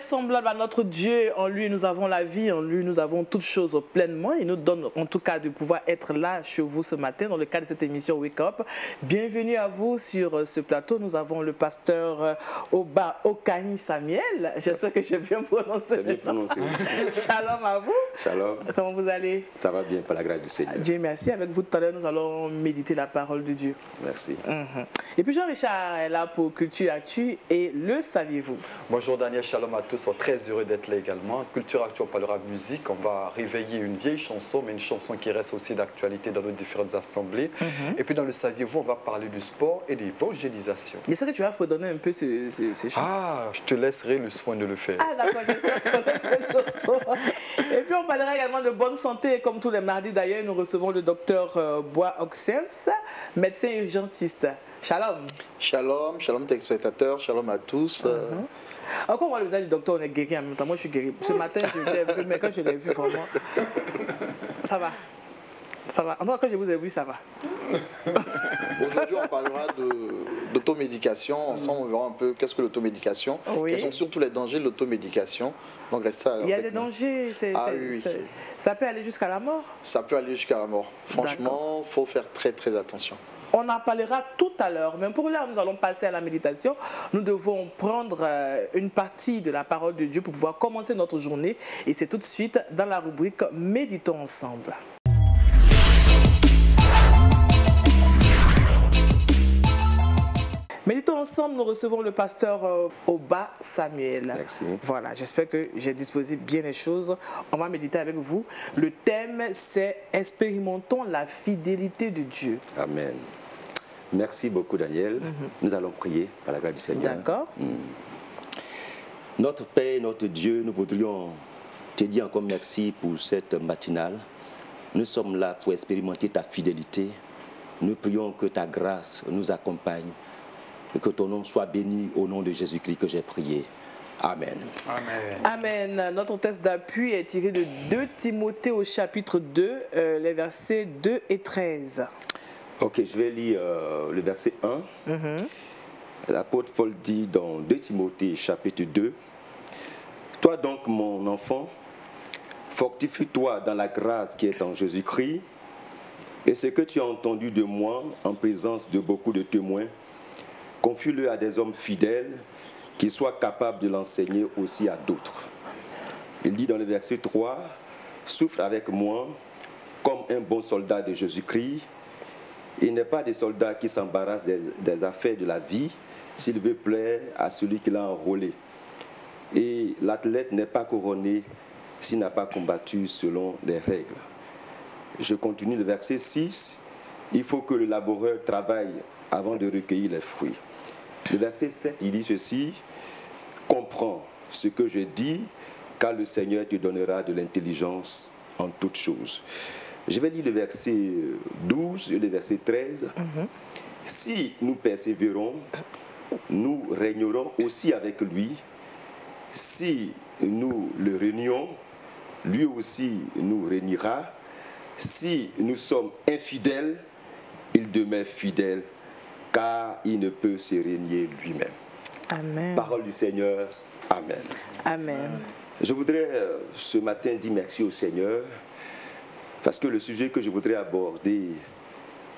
est semblable à notre Dieu. En lui, nous avons la vie. En lui, nous avons toutes choses pleinement. Il nous donne en tout cas de pouvoir être là chez vous ce matin dans le cadre de cette émission Wake Up. Bienvenue à vous sur ce plateau. Nous avons le pasteur Oba Okaï Samuel. J'espère que j'ai bien prononcé. C'est bien prononcé. Shalom à vous. Shalom. Comment vous allez? Ça va bien, par la grâce du Seigneur. Dieu merci. Avec vous tout à l'heure, nous allons méditer la parole de Dieu. Merci. Et puis Jean-Richard est là pour Culture Actu et le saviez-vous? Bonjour Daniel, shalom à tous, on est très heureux d'être là également. Culture Actu, on parlera de musique, on va réveiller une vieille chanson, mais une chanson qui reste aussi d'actualité dans nos différentes assemblées. Et puis dans le saviez-vous, on va parler du sport et d'évangélisation. Est-ce que tu vas redonner un peu ce chant? Ah, je te laisserai le soin de le faire. Ah d'accord, je suis cette chanson. Et puis on parlera également de bonne santé, comme tous les mardis d'ailleurs, nous recevons le docteur Bois Oxens, médecin urgentiste. Shalom. Shalom, shalom téléspectateurs, shalom à tous. Encore moi, le visage du docteur, on est guéri en même temps. Moi, je suis guéri. Ce matin, j'étais un peu, mais quand je l'ai vu, vraiment, ça va. Ça va. En tout cas, quand je vous ai vu, ça va. Aujourd'hui, on parlera d'automédication. Ensemble, on verra un peu qu'est-ce que l'automédication. Oui. Quels sont surtout les dangers de l'automédication. Donc, restez Il y a des dangers. Oui. Ça peut aller jusqu'à la mort. Ça peut aller jusqu'à la mort. Franchement, il faut faire très, très attention. On en parlera tout à l'heure, mais pour là, nous allons passer à la méditation. Nous devons prendre une partie de la parole de Dieu pour pouvoir commencer notre journée. Et c'est tout de suite dans la rubrique Méditons ensemble. Méditons ensemble, nous recevons le pasteur Oba Samuel. Merci. Voilà, j'espère que j'ai disposé bien les choses. On va méditer avec vous. Le thème, c'est « Expérimentons la fidélité de Dieu ». Amen. Merci beaucoup, Daniel. Nous allons prier par la grâce du Seigneur. D'accord. Notre Père, notre Dieu, nous voudrions te dire encore merci pour cette matinale. Nous sommes là pour expérimenter ta fidélité. Nous prions que ta grâce nous accompagne et que ton nom soit béni au nom de Jésus-Christ que j'ai prié. Amen. Amen. Amen. Notre texte d'appui est tiré de 2 Timothée au chapitre 2, les versets 2 et 13. Ok, je vais lire le verset 1. L'apôtre Paul dit dans 2 Timothée chapitre 2, « Toi donc, mon enfant, fortifie-toi dans la grâce qui est en Jésus-Christ, et ce que tu as entendu de moi en présence de beaucoup de témoins, confie-le à des hommes fidèles qui soient capables de l'enseigner aussi à d'autres. » Il dit dans le verset 3, « Souffre avec moi comme un bon soldat de Jésus-Christ. Il n'est pas des soldats qui s'embarrassent des affaires de la vie s'il veut plaire à celui qui l'a enrôlé. Et l'athlète n'est pas couronné s'il n'a pas combattu selon les règles. » Je continue le verset 6. « Il faut que le laboureur travaille avant de recueillir les fruits. » Le verset 7, il dit ceci. « Comprends ce que je dis, car le Seigneur te donnera de l'intelligence en toutes choses. » Je vais lire le verset 12 et le verset 13. « Si nous persévérons, nous régnerons aussi avec lui. Si nous le régnons, lui aussi nous régnera. Si nous sommes infidèles, il demeure fidèle, car il ne peut se régner lui-même. » Amen. Parole du Seigneur. Amen. Amen. Je voudrais ce matin dire merci au Seigneur, parce que le sujet que je voudrais aborder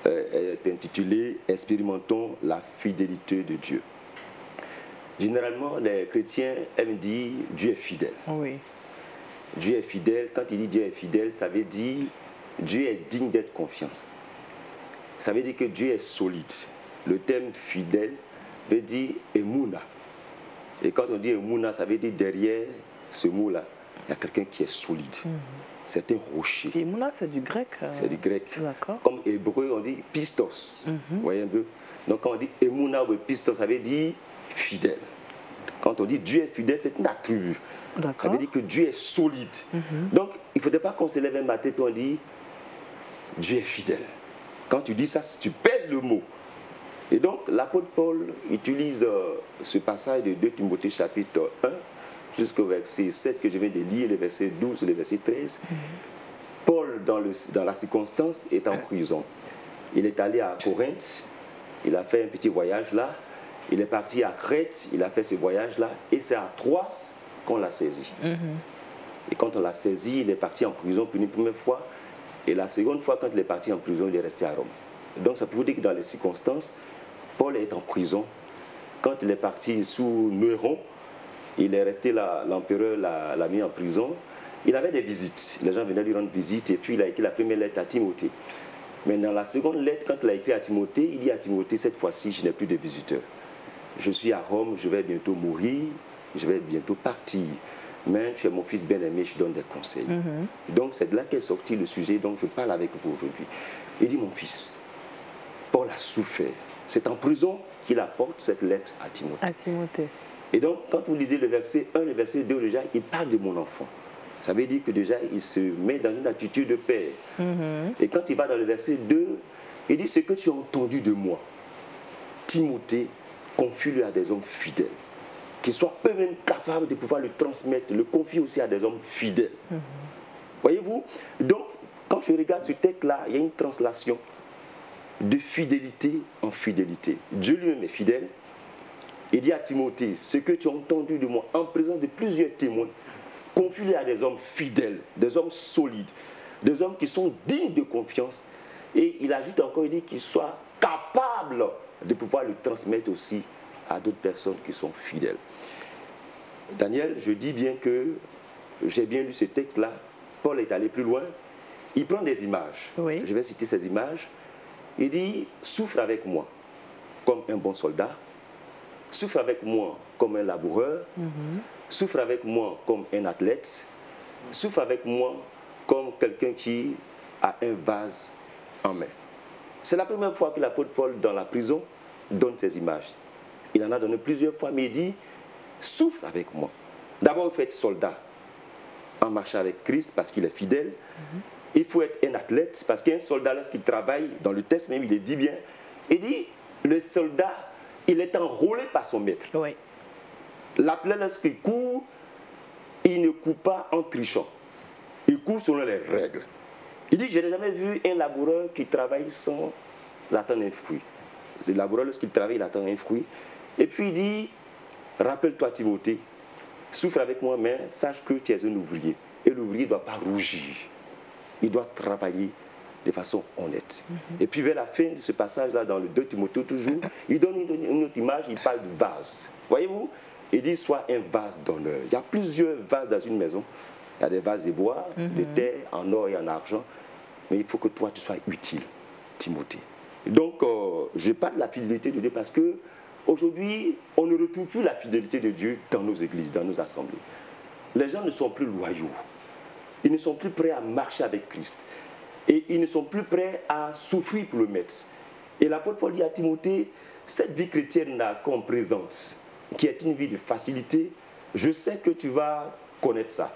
est intitulé « Expérimentons la fidélité de Dieu ». Généralement, les chrétiens aiment dire « Dieu est fidèle ». Oui. Dieu est fidèle. Quand il dit Dieu est fidèle, ça veut dire Dieu est digne d'être confiance. Ça veut dire que Dieu est solide. Le terme fidèle veut dire Emouna. Et quand on dit Emouna, ça veut dire derrière ce mot-là, il y a quelqu'un qui est solide. C'est un rocher. Emouna, c'est du grec. C'est du grec. D'accord. Comme hébreu, on dit pistos. Vous voyez un peu? Donc quand on dit Emouna ou pistos, ça veut dire fidèle. Quand on dit Dieu est fidèle, c'est un attribut. Ça veut dire que Dieu est solide. Donc, il ne faudrait pas qu'on se lève un matin et on dit Dieu est fidèle. Quand tu dis ça, tu pèses le mot. Et donc, l'apôtre Paul utilise ce passage de 2 Timothée chapitre 1 jusqu'au verset 7 que je viens de lire, le verset 12 et le verset 13. Paul, dans la circonstance, est en prison. Il est allé à Corinthe, il a fait un petit voyage là, il est parti à Crète, il a fait ce voyage là, et c'est à Troas qu'on l'a saisi. Et quand on l'a saisi, il est parti en prison pour une première fois. Et la seconde fois, quand il est parti en prison, il est resté à Rome. Donc ça peut vous dire que dans les circonstances, Paul est en prison. Quand il est parti sous Néron, il est resté là, l'empereur l'a mis en prison. Il avait des visites. Les gens venaient lui rendre visite. Et puis il a écrit la première lettre à Timothée. Mais dans la seconde lettre, quand il a écrit à Timothée, il dit à Timothée, cette fois-ci, je n'ai plus de visiteurs. Je suis à Rome, je vais bientôt mourir, je vais bientôt partir. Mais tu es mon fils bien-aimé, je donne des conseils. Donc c'est de là qu'est sorti le sujet dont je parle avec vous aujourd'hui. Il dit, mon fils, Paul a souffert. C'est en prison qu'il apporte cette lettre à Timothée. À Timothée. Et donc, quand vous lisez le verset 1, le verset 2, déjà, il parle de mon enfant. Ça veut dire que déjà, il se met dans une attitude de père. Et quand il va dans le verset 2, il dit, ce que tu as entendu de moi, Timothée, confie-le à des hommes fidèles, qui soient eux-mêmes capables de pouvoir le transmettre, le confier aussi à des hommes fidèles. Voyez-vous? Donc, quand je regarde ce texte-là, il y a une translation de fidélité en fidélité. Dieu lui-même est fidèle. Il dit à Timothée, ce que tu as entendu de moi en présence de plusieurs témoins, confie-le à des hommes fidèles, des hommes solides, des hommes qui sont dignes de confiance. Et il ajoute encore, il dit qu'ils soient capables de pouvoir le transmettre aussi à d'autres personnes qui sont fidèles. Daniel, je dis bien que j'ai bien lu ce texte-là. Paul est allé plus loin. Il prend des images. Oui. Je vais citer ces images. Il dit, souffre avec moi comme un bon soldat, souffre avec moi comme un laboureur, souffre avec moi comme un athlète, souffre avec moi comme quelqu'un qui a un vase en main. C'est la première fois que l'apôtre Paul, dans la prison, donne ces images. Il en a donné plusieurs fois, mais il dit, souffre avec moi. D'abord, il faut être soldat en marchant avec Christ parce qu'il est fidèle. Il faut être un athlète parce qu'un soldat, lorsqu'il travaille, dans le texte même, il le dit bien, il dit, le soldat, il est enrôlé par son maître. Oui. L'athlète, lorsqu'il court, il ne court pas en trichant. Il court selon les règles. Il dit, je n'ai jamais vu un laboureur qui travaille sans attendre un fruit. Le laboureur, lorsqu'il travaille, il attend un fruit. Et puis il dit, rappelle-toi Timothée, souffre avec moi, mais sache que tu es un ouvrier. Et l'ouvrier ne doit pas rougir. Il doit travailler de façon honnête. Et puis vers la fin de ce passage-là, dans le 2 Timothée toujours, il donne une autre image, il parle de vase. Voyez-vous? Il dit, sois un vase d'honneur. Il y a plusieurs vases dans une maison. Il y a des vases de bois, de terre, en or et en argent. Mais il faut que toi, tu sois utile, Timothée. Donc, je parle de la fidélité de Dieu parce que aujourd'hui, on ne retrouve plus la fidélité de Dieu dans nos églises, dans nos assemblées. Les gens ne sont plus loyaux. Ils ne sont plus prêts à marcher avec Christ. Et ils ne sont plus prêts à souffrir pour le maître. Et l'apôtre Paul dit à Timothée, cette vie chrétienne-là qu'on présente, qui est une vie de facilité, je sais que tu vas connaître ça.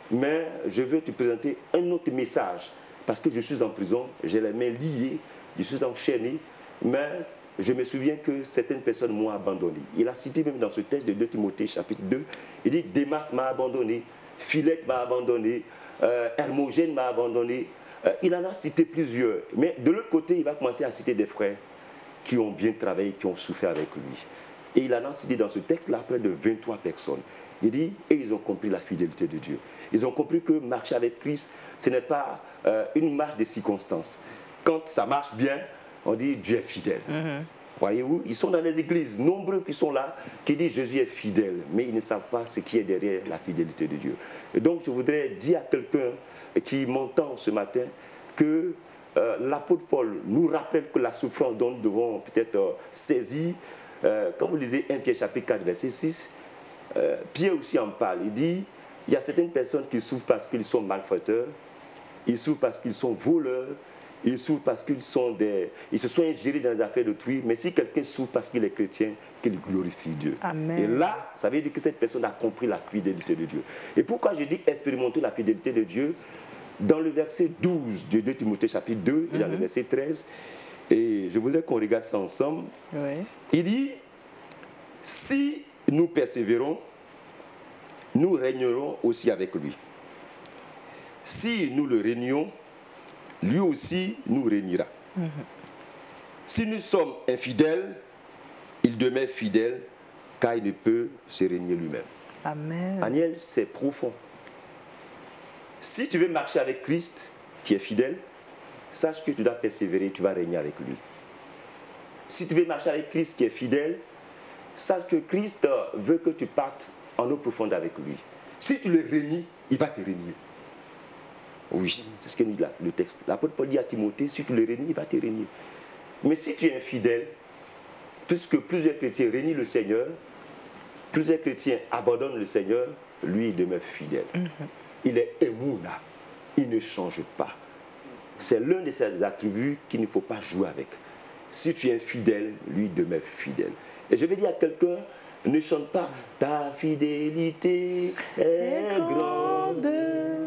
Mais je veux te présenter un autre message. Parce que je suis en prison, j'ai les mains liées, je suis enchaîné, mais je me souviens que certaines personnes m'ont abandonné. Il a cité même dans ce texte de 2 Timothée chapitre 2, il dit, Démas m'a abandonné, Philette m'a abandonné, Hermogène m'a abandonné. Il en a cité plusieurs. Mais de l'autre côté, il va commencer à citer des frères qui ont bien travaillé, qui ont souffert avec lui. Et il en a cité dans ce texte-là près de 23 personnes. Il dit, et ils ont compris la fidélité de Dieu. Ils ont compris que marcher avec Christ, ce n'est pas une marche de circonstances. Quand ça marche bien, on dit Dieu est fidèle. Voyez-vous, ils sont dans les églises, nombreux qui sont là, qui disent Jésus est fidèle, mais ils ne savent pas ce qui est derrière la fidélité de Dieu. Et donc, je voudrais dire à quelqu'un qui m'entend ce matin que l'apôtre Paul nous rappelle que la souffrance dont nous devons peut-être saisir, quand vous lisez 1 Pierre chapitre 4, verset 6, Pierre aussi en parle. Il dit, il y a certaines personnes qui souffrent parce qu'ils sont malfaiteurs, ils souffrent parce qu'ils sont voleurs, ils souffrent parce qu'ils se sont ingérés dans les affaires d'autrui, mais si quelqu'un souffre parce qu'il est chrétien, qu'il glorifie Dieu. Amen. Et là, ça veut dire que cette personne a compris la fidélité de Dieu. Et pourquoi je dis expérimenter la fidélité de Dieu? Dans le verset 12 de 2 Timothée chapitre 2, et dans le verset 13, et je voudrais qu'on regarde ça ensemble. Oui. Il dit, si nous persévérons, nous régnerons aussi avec lui. Si nous le régnons, lui aussi nous régnera. Si nous sommes infidèles, il demeure fidèle, car il ne peut se régner lui-même. Amen. Aniel, c'est profond. Si tu veux marcher avec Christ, qui est fidèle, sache que tu dois persévérer, tu vas régner avec lui. Si tu veux marcher avec Christ qui est fidèle, sache que Christ veut que tu partes en eau profonde avec lui. Si tu le régnes, il va te régner. Oui, c'est ce que nous dit le texte. L'apôtre Paul dit à Timothée, si tu le régnes, il va te régner. Mais si tu es infidèle, puisque plusieurs chrétiens régnent le Seigneur, plusieurs chrétiens abandonnent le Seigneur, lui, il demeure fidèle. Il est émouna, il ne change pas. C'est l'un de ses attributs qu'il ne faut pas jouer avec. Si tu es fidèle, lui demeure fidèle. Et je vais dire à quelqu'un, ne chante pas ta fidélité est grande.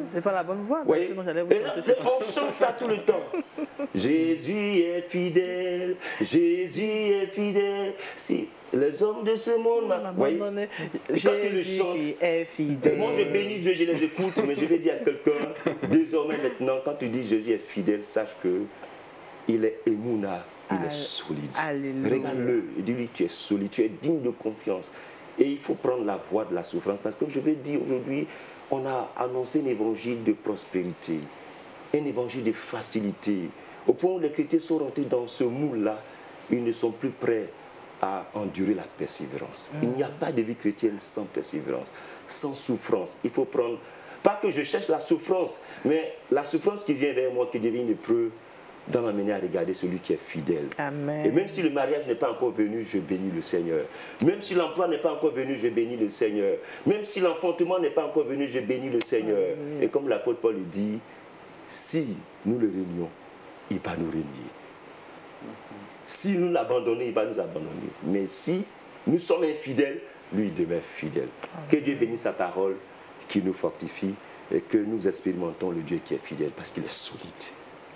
C'est pas la bonne voix, Oui. sinon j'allais vous chanter. On chante ça tout le temps. Jésus est fidèle, Jésus est fidèle. Si les hommes de ce monde m'abandonnent, Jésus est fidèle. Moi je bénis Dieu, je les écoute, mais je vais dire à quelqu'un, désormais maintenant, quand tu dis Jésus est fidèle, sache que il est émouna, il est solide. Alléluia. Regarde-le et dis-lui, tu es solide, tu es digne de confiance. Et il faut prendre la voie de la souffrance, parce que je vais dire aujourd'hui, on a annoncé un évangile de prospérité, un évangile de facilité. Au point où les chrétiens sont rentrés dans ce moule-là, ils ne sont plus prêts à endurer la persévérance. Il n'y a pas de vie chrétienne sans persévérance, sans souffrance. Il faut prendre, pas que je cherche la souffrance, mais la souffrance qui vient vers moi, qui devient une épreuve, dans ma manière à regarder celui qui est fidèle. Amen. Et même si le mariage n'est pas encore venu, je bénis le Seigneur. Même si l'emploi n'est pas encore venu, je bénis le Seigneur. Même si l'enfantement n'est pas encore venu, je bénis le Seigneur. Amen. Et comme l'apôtre Paul le dit, si nous le régnons, il va nous régner. Si nous l'abandonnons, il va nous abandonner. Mais si nous sommes infidèles, lui demeure fidèle. Amen. Que Dieu bénisse sa parole, qui nous fortifie et que nous expérimentons le Dieu qui est fidèle parce qu'il est solide.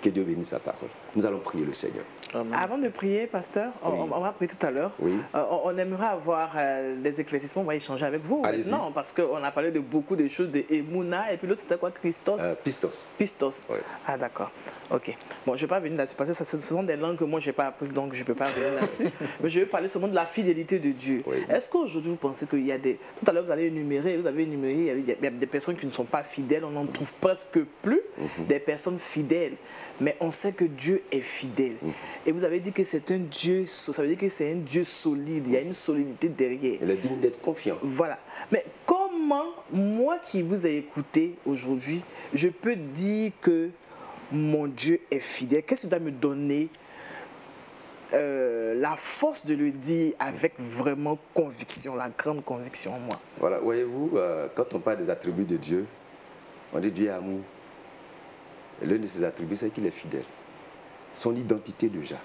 Que Dieu bénisse sa parole. Nous allons prier le Seigneur. Amen. Avant de prier, pasteur, oui. on va prier tout à l'heure. Oui. On aimerait avoir des éclaircissements, on va échanger avec vous maintenant, parce qu'on a parlé de beaucoup de choses, de Emouna, et puis l'autre c'était quoi, Christos Pistos. Pistos. Oui. Ah d'accord. Ok. Bon, je ne vais pas venir là-dessus, parce que ce sont des langues que moi je n'ai pas apprises, donc je ne peux pas venir là-dessus. Mais je vais parler seulement de la fidélité de Dieu. Oui. Est-ce qu'aujourd'hui vous pensez qu'il y a des... Tout à l'heure vous avez énuméré, il y a des personnes qui ne sont pas fidèles, on n'en trouve presque plus, des personnes fidèles. Mais on sait que Dieu est fidèle. Et vous avez dit que c'est un Dieu, ça veut dire que c'est un Dieu solide, il y a une solidité derrière. Il est digne d'être confiant. Voilà. Mais comment, moi qui vous ai écouté aujourd'hui, je peux dire que mon Dieu est fidèle? Qu'est-ce qui doit me donner la force de le dire avec vraiment conviction, la grande conviction en moi? Voilà, voyez-vous, quand on parle des attributs de Dieu, on dit Dieu est amour. Et l'un de ses attributs, c'est qu'il est fidèle. Son identité déjà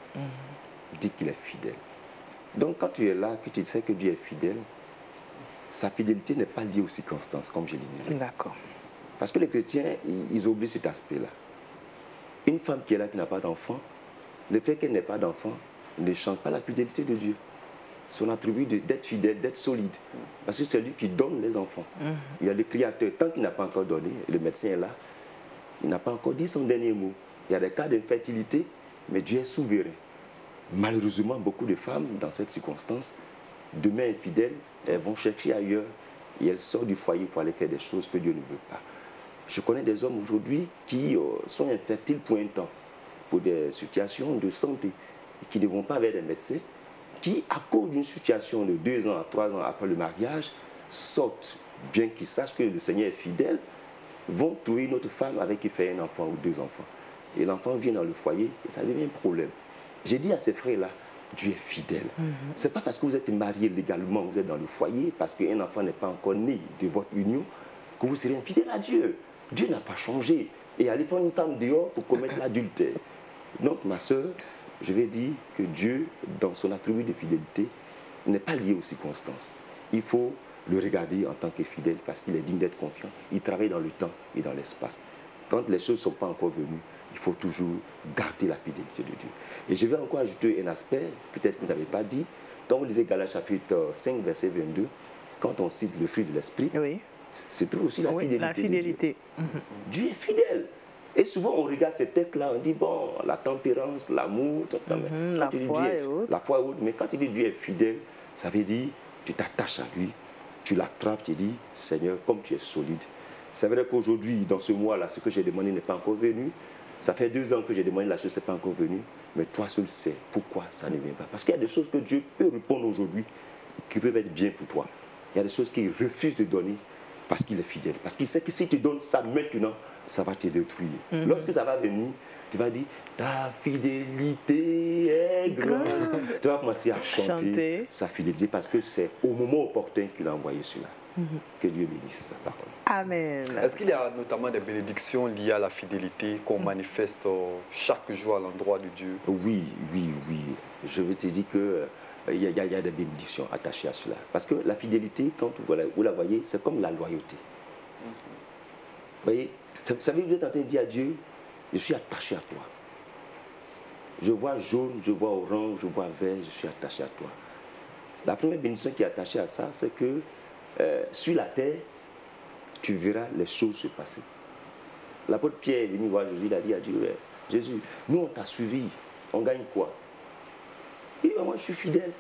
dit qu'il est fidèle. Donc quand tu es là, que tu sais que Dieu est fidèle, sa fidélité n'est pas liée aux circonstances, comme je le disais. D'accord. Parce que les chrétiens, ils oublient cet aspect-là. Une femme qui est là, qui n'a pas d'enfant, le fait qu'elle n'ait pas d'enfant ne change pas la fidélité de Dieu. Son attribut d'être fidèle, d'être solide. Parce que c'est lui qui donne les enfants. Il y a le créateur, tant qu'il n'a pas encore donné, le médecin est là, il n'a pas encore dit son dernier mot. Il y a des cas d'infertilité, mais Dieu est souverain. Malheureusement, beaucoup de femmes, dans cette circonstance, demeurent infidèles, elles vont chercher ailleurs et elles sortent du foyer pour aller faire des choses que Dieu ne veut pas. Je connais des hommes aujourd'hui qui sont infertiles pour un temps, pour des situations de santé, et qui ne vont pas vers des médecins, qui, à cause d'une situation de 2 ans à 3 ans après le mariage, sortent, bien qu'ils sachent que le Seigneur est fidèle, vont trouver une autre femme avec qui faire un enfant ou 2 enfants. Et l'enfant vient dans le foyer et ça devient un problème. J'ai dit à ces frères-là, Dieu est fidèle. Ce n'est pas parce que vous êtes mariés légalement, vous êtes dans le foyer, parce qu'un enfant n'est pas encore né de votre union, que vous serez infidèle à Dieu. Dieu n'a pas changé. Et aller prendre une femme dehors pour commettre l'adultère. Donc, ma soeur, je vais dire que Dieu, dans son attribut de fidélité, n'est pas lié aux circonstances. Il faut le regarder en tant que fidèle parce qu'il est digne d'être confiant. Il travaille dans le temps et dans l'espace. Quand les choses ne sont pas encore venues, il faut toujours garder la fidélité de Dieu. Et je vais encore ajouter un aspect, peut-être que vous n'avez pas dit, quand vous lisez Galates chapitre 5, verset 22, quand on cite le fruit de l'esprit, oui, c'est toujours aussi la fidélité. La fidélité. Dieu est fidèle. Et souvent, on regarde ces textes-là, on dit, bon, la tempérance, l'amour, la foi et autres. La foi et autres. Mais quand il dit Dieu est fidèle, ça veut dire, tu t'attaches à lui, tu l'attrapes, tu dis, Seigneur, comme tu es solide. C'est vrai qu'aujourd'hui, dans ce mois-là, ce que j'ai demandé n'est pas encore venu. Ça fait 2 ans que j'ai demandé la chose, n'est pas encore venu. Mais toi seul sais pourquoi ça ne vient pas. Parce qu'il y a des choses que Dieu peut répondre aujourd'hui qui peuvent être bien pour toi. Il y a des choses qu'il refuse de donner parce qu'il est fidèle. Parce qu'il sait que si tu donnes ça maintenant, ça va te détruire. Lorsque ça va venir, tu vas dire, ta fidélité est grande. Tu vas commencer à chanter sa fidélité parce que c'est au moment opportun qu'il a envoyé cela. Que Dieu bénisse sa parole. Amen. Est-ce qu'il y a notamment des bénédictions liées à la fidélité qu'on manifeste chaque jour à l'endroit de Dieu? Oui, oui, oui. Je veux te dire que il y a des bénédictions attachées à cela. Parce que la fidélité, quand vous la voyez, c'est comme la loyauté. Vous voyez, vous savez, vous êtes en train de dire à Dieu, je suis attaché à toi. Je vois jaune, je vois orange, je vois vert, je suis attaché à toi. La première bénédiction qui est attachée à ça, c'est que sur la terre, tu verras les choses se passer. L'apôtre Pierre est venu voir Jésus, il a dit à Dieu, Jésus, nous on t'a suivi, on gagne quoi? Il dit, moi je suis fidèle.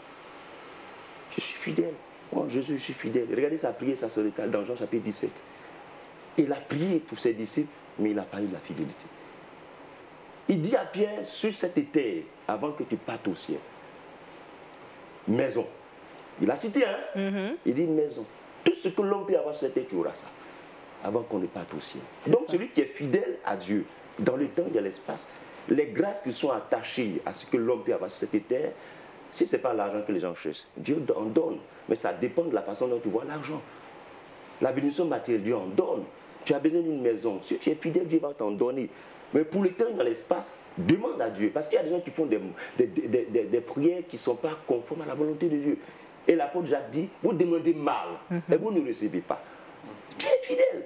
Je suis fidèle. Moi Jésus, je suis fidèle. Regardez sa prière, ça se décale dans Jean chapitre 17. Il a prié pour ses disciples, mais il n'a pas eu la fidélité. Il dit à Pierre, sur cette terre, avant que tu partes au ciel, maison. Il a cité, hein? Il dit maison. Tout ce que l'homme peut avoir sur cette terre, tu auras ça. Avant qu'on ne parte au ciel. Donc celui qui est fidèle à Dieu, dans le temps, il y a l'espace, les grâces qui sont attachées à ce que l'homme peut avoir sur cette terre, si ce n'est pas l'argent que les gens cherchent, Dieu en donne. Mais ça dépend de la façon dont tu vois l'argent. La bénédiction matérielle, Dieu en donne. Tu as besoin d'une maison. Si tu es fidèle, Dieu va t'en donner. Mais pour le temps dans l'espace, demande à Dieu. Parce qu'il y a des gens qui font des prières qui ne sont pas conformes à la volonté de Dieu. Et l'apôtre Jacques dit, vous demandez mal et vous ne recevez pas. Tu es fidèle.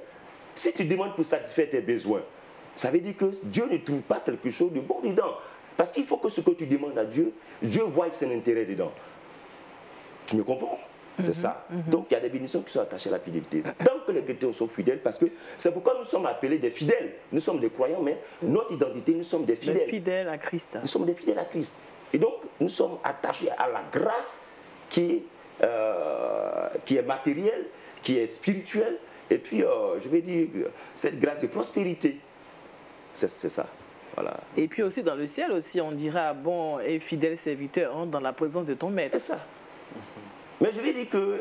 Si tu demandes pour satisfaire tes besoins, ça veut dire que Dieu ne trouve pas quelque chose de bon dedans. Parce qu'il faut que ce que tu demandes à Dieu, Dieu voie son intérêt dedans. Tu me comprends? C'est ça. Donc il y a des bénédictions qui sont attachées à la fidélité. Tant que les chrétiens sont fidèles, parce que c'est pourquoi nous sommes appelés des fidèles. Nous sommes des croyants, mais notre identité, nous sommes des fidèles. Des fidèles à Christ. Nous sommes des fidèles à Christ. Et donc nous sommes attachés à la grâce qui est matérielle, qui est spirituelle. Et puis, je vais dire, cette grâce de prospérité. C'est ça. Voilà. Et puis aussi dans le ciel, aussi, on dira, bon et fidèle serviteur, hein, dans la présence de ton maître. C'est ça. Mais je vais dire que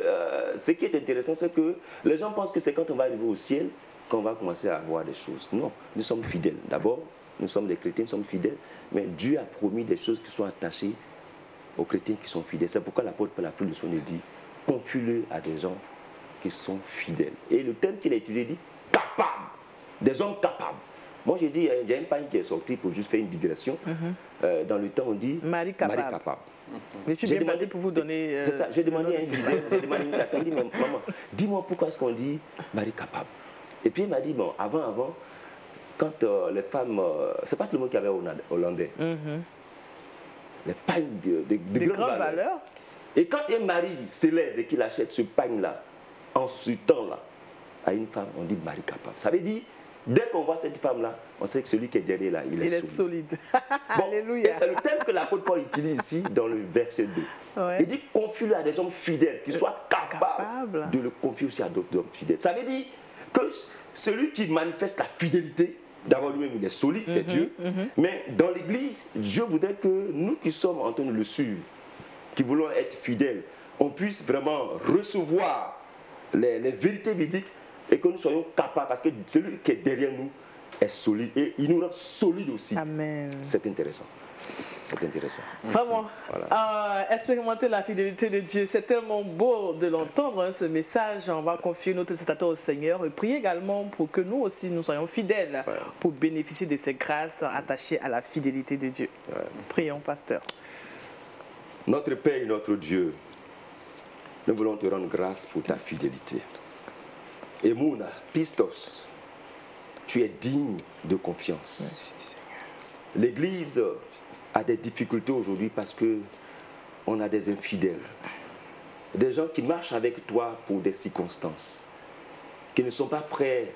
ce qui est intéressant, c'est que les gens pensent que c'est quand on va arriver au ciel qu'on va commencer à voir des choses. Non, nous sommes fidèles. D'abord, nous sommes des chrétiens, nous sommes fidèles. Mais Dieu a promis des choses qui sont attachées aux chrétiens qui sont fidèles. C'est pourquoi l'apôtre Paul a pris le soin de dire, confie-le à des gens qui sont fidèles. Et le terme qu'il a utilisé dit, capables. Des hommes capables. Moi, j'ai dit, il y a une page qui est sortie pour juste faire une digression. Dans le temps, on dit Marie capable. Marie capable. Mais je suis bien passé pour vous donner... c'est ça, j'ai demandé à une vidéo, j'ai demandé à une tata, dit, maman, dis-moi pourquoi est-ce qu'on dit Marie capable. Et puis il m'a dit, bon, avant, quand les femmes, c'est pas tout le monde qui avait hollandais, les pagnes de grande valeur. Et quand un mari s'élève et qu'il achète ce pagne-là, en ce temps-là, à une femme, on dit Marie capable. Ça veut dire, dès qu'on voit cette femme-là, on sait que celui qui est derrière là, il est solide. Bon, Alléluia. et c'est le thème que l'apôtre Paul utilise ici dans le verset 2. Ouais. Il dit confie-le à des hommes fidèles qui soient capables de le confier aussi à d'autres hommes fidèles. Ça veut dire que celui qui manifeste la fidélité, d'abord lui-même il est solide, c'est Dieu. Mais dans l'Église, Dieu voudrait que nous qui sommes en train de le suivre, qui voulons être fidèles, on puisse vraiment recevoir les vérités bibliques et que nous soyons capables, parce que celui qui est derrière nous est solide et il nous rend solide aussi. Amen. C'est intéressant. C'est intéressant. Vraiment, voilà. Expérimenter la fidélité de Dieu, c'est tellement beau de l'entendre, hein, ce message. On va confier notre spectateur au Seigneur et prier également pour que nous aussi nous soyons fidèles pour bénéficier de ces grâces attachées à la fidélité de Dieu. Prions, pasteur. Notre Père et notre Dieu, nous voulons te rendre grâce pour ta fidélité. Et Mouna, Pistos, tu es digne de confiance. L'Église a des difficultés aujourd'hui parce qu'on a des infidèles. Des gens qui marchent avec toi pour des circonstances, qui ne sont pas prêts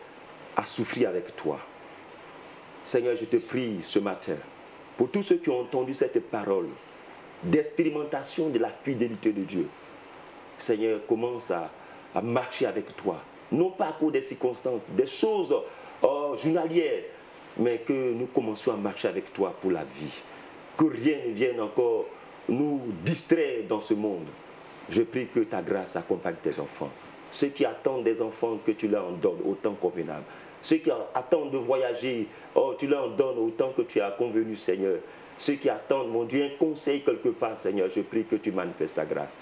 à souffrir avec toi. Seigneur, je te prie ce matin, pour tous ceux qui ont entendu cette parole d'expérimentation de la fidélité de Dieu. Seigneur, commence à à marcher avec toi. Non pas à cause des circonstances, des choses journalières, mais que nous commencions à marcher avec toi pour la vie. Que rien ne vienne encore nous distraire dans ce monde. Je prie que ta grâce accompagne tes enfants. Ceux qui attendent des enfants, que tu leur en donnes autant convenable. Ceux qui attendent de voyager, tu leur en donnes autant que tu as convenu, Seigneur. Ceux qui attendent, mon Dieu, un conseil quelque part, Seigneur, je prie que tu manifestes ta grâce.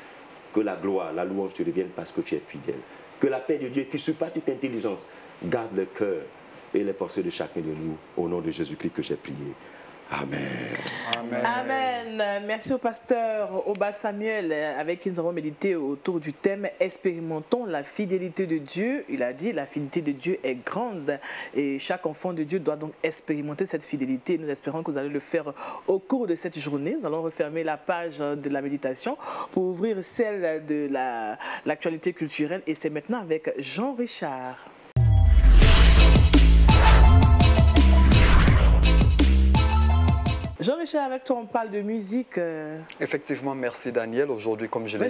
Que la gloire, la louange te revienne parce que tu es fidèle. Que la paix de Dieu, qui surpasse toute intelligence, garde le cœur et les pensées de chacun de nous. Au nom de Jésus-Christ que j'ai prié. Amen. Amen. Amen. Merci au pasteur Oba Samuel avec qui nous avons médité autour du thème « Expérimentons la fidélité de Dieu ». Il a dit « La fidélité de Dieu est grande » et chaque enfant de Dieu doit donc expérimenter cette fidélité. Nous espérons que vous allez le faire au cours de cette journée. Nous allons refermer la page de la méditation pour ouvrir celle de l'actualité culturelle et c'est maintenant avec Jean Richard. Jean-Richard, avec toi, on parle de musique. Effectivement, merci Daniel. Aujourd'hui, comme je l'ai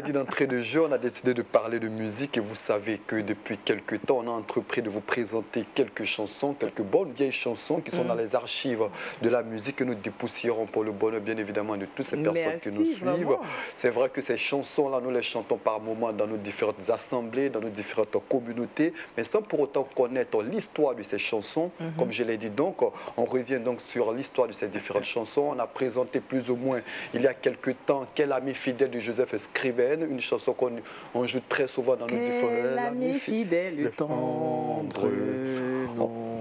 dit d'entrée de jeu, on a décidé de parler de musique et vous savez que depuis quelques temps, on a entrepris de vous présenter quelques chansons, quelques bonnes vieilles chansons qui sont dans les archives de la musique que nous dépoussiérons pour le bonheur, bien évidemment, de toutes ces personnes qui nous suivent. C'est vrai que ces chansons-là, nous les chantons par moments dans nos différentes assemblées, dans nos différentes communautés, mais sans pour autant connaître l'histoire de ces chansons, comme je l'ai dit donc. On revient donc sur l'histoire de ces différentes chansons. On a présenté plus ou moins, il y a quelques temps, Quel ami fidèle de Joseph Scriven, une chanson qu'on joue très souvent dans nos différents... Quel ami fidèle, tendre,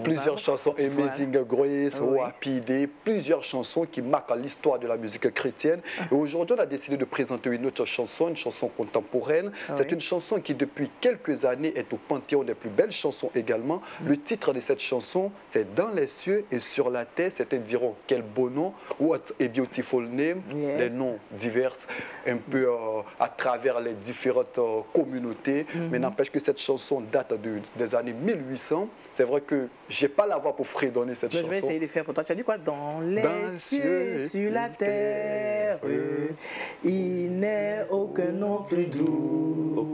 plusieurs chansons, Amazing Grace, Happy Day, plusieurs chansons qui marquent l'histoire de la musique chrétienne. Et aujourd'hui, on a décidé de présenter une autre chanson, une chanson contemporaine. C'est une chanson qui, depuis quelques années, est au panthéon des plus belles chansons également. Le titre de cette chanson, c'est Dans les cieux et sur la terre. Certains diront quel beau nom, What a beautiful name, des noms divers un peu à travers les différentes communautés. Mais n'empêche que cette chanson date des années 1800. C'est vrai que je n'ai pas la voix pour fredonner cette chanson. Je vais essayer de faire pour toi. Tu as dit quoi? Dans les cieux, sur la terre, il n'est aucun nom plus doux,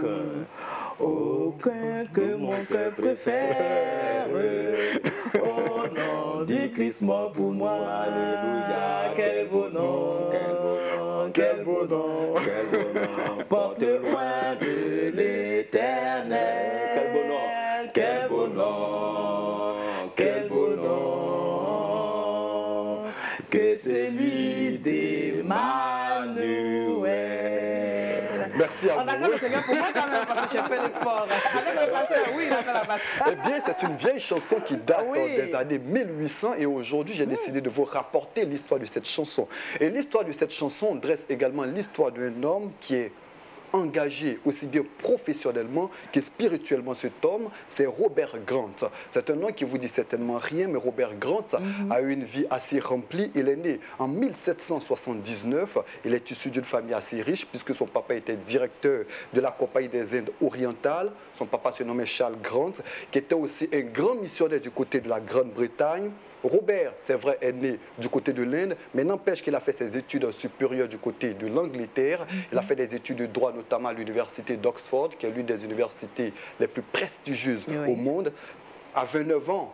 aucun que mon cœur préfère. Au nom du Christ mort pour moi, alléluia, quel beau nom, quel beau nom, porte le loin de l'éternel. Quel beau nom, quel beau nom, quel beau nom, que celui d'Emmanuel. Merci à vous. On acclame le Seigneur pour moi quand même parce que j'ai fait l'effort. Avec le pasteur, oui, il a fait la pasteur. Eh bien, c'est une vieille chanson qui date des années 1800 et aujourd'hui, j'ai décidé de vous rapporter l'histoire de cette chanson. Et l'histoire de cette chanson dresse également l'histoire d'un homme qui est engagé aussi bien professionnellement que spirituellement. Cet homme, c'est Robert Grant. C'est un nom qui vous dit certainement rien, mais Robert Grant a eu une vie assez remplie. Il est né en 1779. Il est issu d'une famille assez riche puisque son papa était directeur de la Compagnie des Indes orientales. Son papa se nommait Charles Grant, qui était aussi un grand missionnaire du côté de la Grande-Bretagne. Robert, c'est vrai, est né du côté de l'Inde, mais n'empêche qu'il a fait ses études supérieures du côté de l'Angleterre. Il a fait des études de droit, notamment à l'université d'Oxford, qui est l'une des universités les plus prestigieuses au monde. À 29 ans,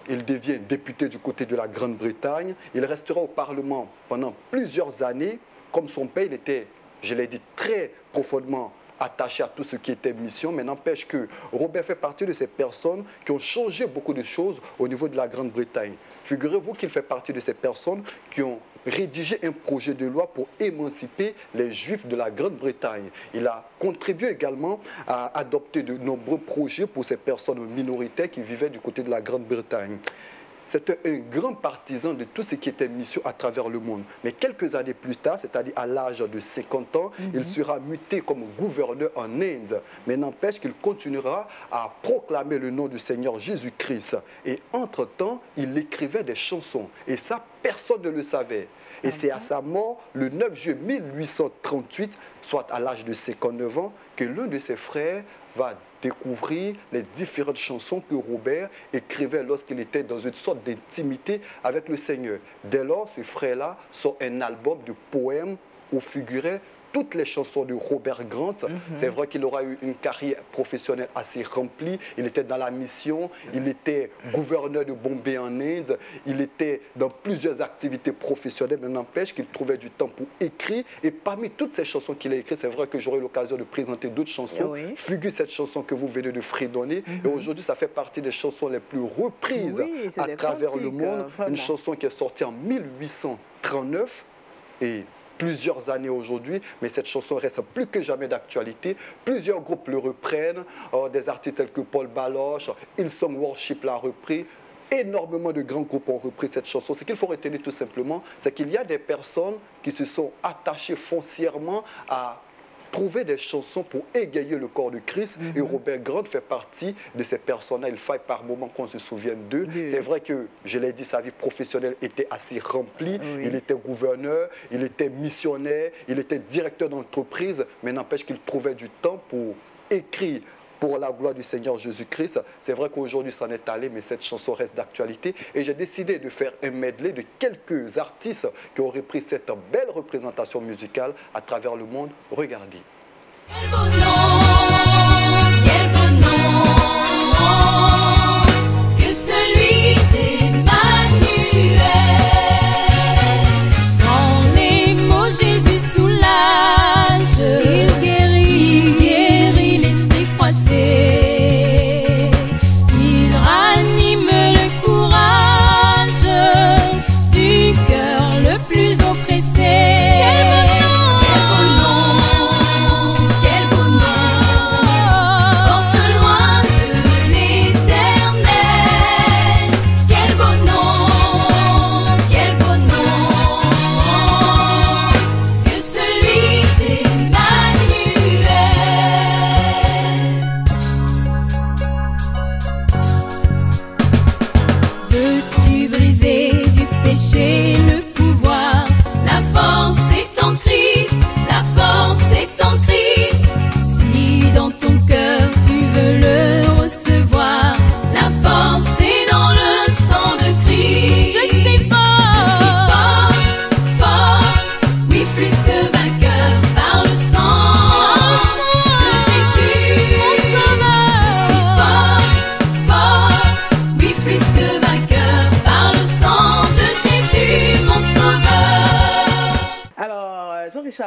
il devient député du côté de la Grande-Bretagne. Il restera au Parlement pendant plusieurs années. Comme son père, il était, je l'ai dit, très profondément attaché à tout ce qui était mission, mais n'empêche que Robert fait partie de ces personnes qui ont changé beaucoup de choses au niveau de la Grande-Bretagne. Figurez-vous qu'il fait partie de ces personnes qui ont rédigé un projet de loi pour émanciper les Juifs de la Grande-Bretagne. Il a contribué également à adopter de nombreux projets pour ces personnes minoritaires qui vivaient du côté de la Grande-Bretagne. C'était un grand partisan de tout ce qui était mission à travers le monde. Mais quelques années plus tard, c'est-à-dire à l'âge de 50 ans, il sera muté comme gouverneur en Inde. Mais n'empêche qu'il continuera à proclamer le nom du Seigneur Jésus-Christ. Et entre-temps, il écrivait des chansons. Et ça, personne ne le savait. Et c'est à sa mort, le 9 juillet 1838, soit à l'âge de 59 ans, que l'un de ses frères va découvrir les différentes chansons que Robert écrivait lorsqu'il était dans une sorte d'intimité avec le Seigneur. Dès lors, ce frère-là sort un album de poèmes où figuraient toutes les chansons de Robert Grant. C'est vrai qu'il aura eu une carrière professionnelle assez remplie. Il était dans la mission, il était gouverneur de Bombay en Inde, il était dans plusieurs activités professionnelles, mais n'empêche qu'il trouvait du temps pour écrire. Et parmi toutes ces chansons qu'il a écrites, c'est vrai que j'aurai l'occasion de présenter d'autres chansons. Oui. Fugue, cette chanson que vous venez de fredonner. Et aujourd'hui, ça fait partie des chansons les plus reprises à travers le monde. Vraiment. Une chanson qui est sortie en 1839 et plusieurs années aujourd'hui, mais cette chanson reste plus que jamais d'actualité. Plusieurs groupes le reprennent, des artistes tels que Paul Baloche, Hillsong Worship l'a repris. Énormément de grands groupes ont repris cette chanson. Ce qu'il faut retenir tout simplement, c'est qu'il y a des personnes qui se sont attachées foncièrement à trouver des chansons pour égayer le corps de Christ. Et Robert Grant fait partie de ces personnes-là. Il faille par moments qu'on se souvienne d'eux. C'est vrai que, je l'ai dit, sa vie professionnelle était assez remplie. Il était gouverneur, il était missionnaire, il était directeur d'entreprise, mais n'empêche qu'il trouvait du temps pour écrire pour la gloire du Seigneur Jésus-Christ. C'est vrai qu'aujourd'hui, ça en est allé, mais cette chanson reste d'actualité. Et j'ai décidé de faire un medley de quelques artistes qui auraient pris cette belle représentation musicale à travers le monde. Regardez. Quel beau nom, que celui d'Emmanuel. Dans les mots, Jésus soulage, il guérit l'esprit froissé, il ranime le courage du cœur le plus oppressé.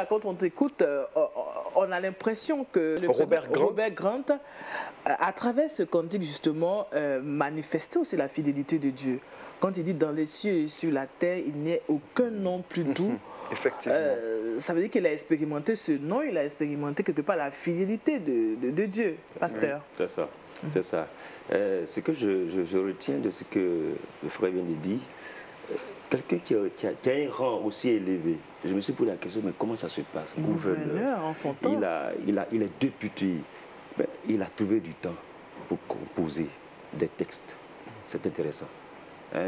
Quand on t'écoute, on a l'impression que Robert Grant, à travers ce cantique justement, manifestait aussi la fidélité de Dieu. Quand il dit dans les cieux et sur la terre, il n'y a aucun nom plus doux. Effectivement. Ça veut dire qu'il a expérimenté ce nom, il a expérimenté quelque part la fidélité de Dieu, pasteur. Oui, c'est ça, c'est ça. Ce que je retiens de ce que le frère vient de dire, quelqu'un qui a un rang aussi élevé. Je me suis posé la question, mais comment ça se passe? Gouverneur en son temps. Il est député. Ben, il a trouvé du temps pour composer des textes. C'est intéressant.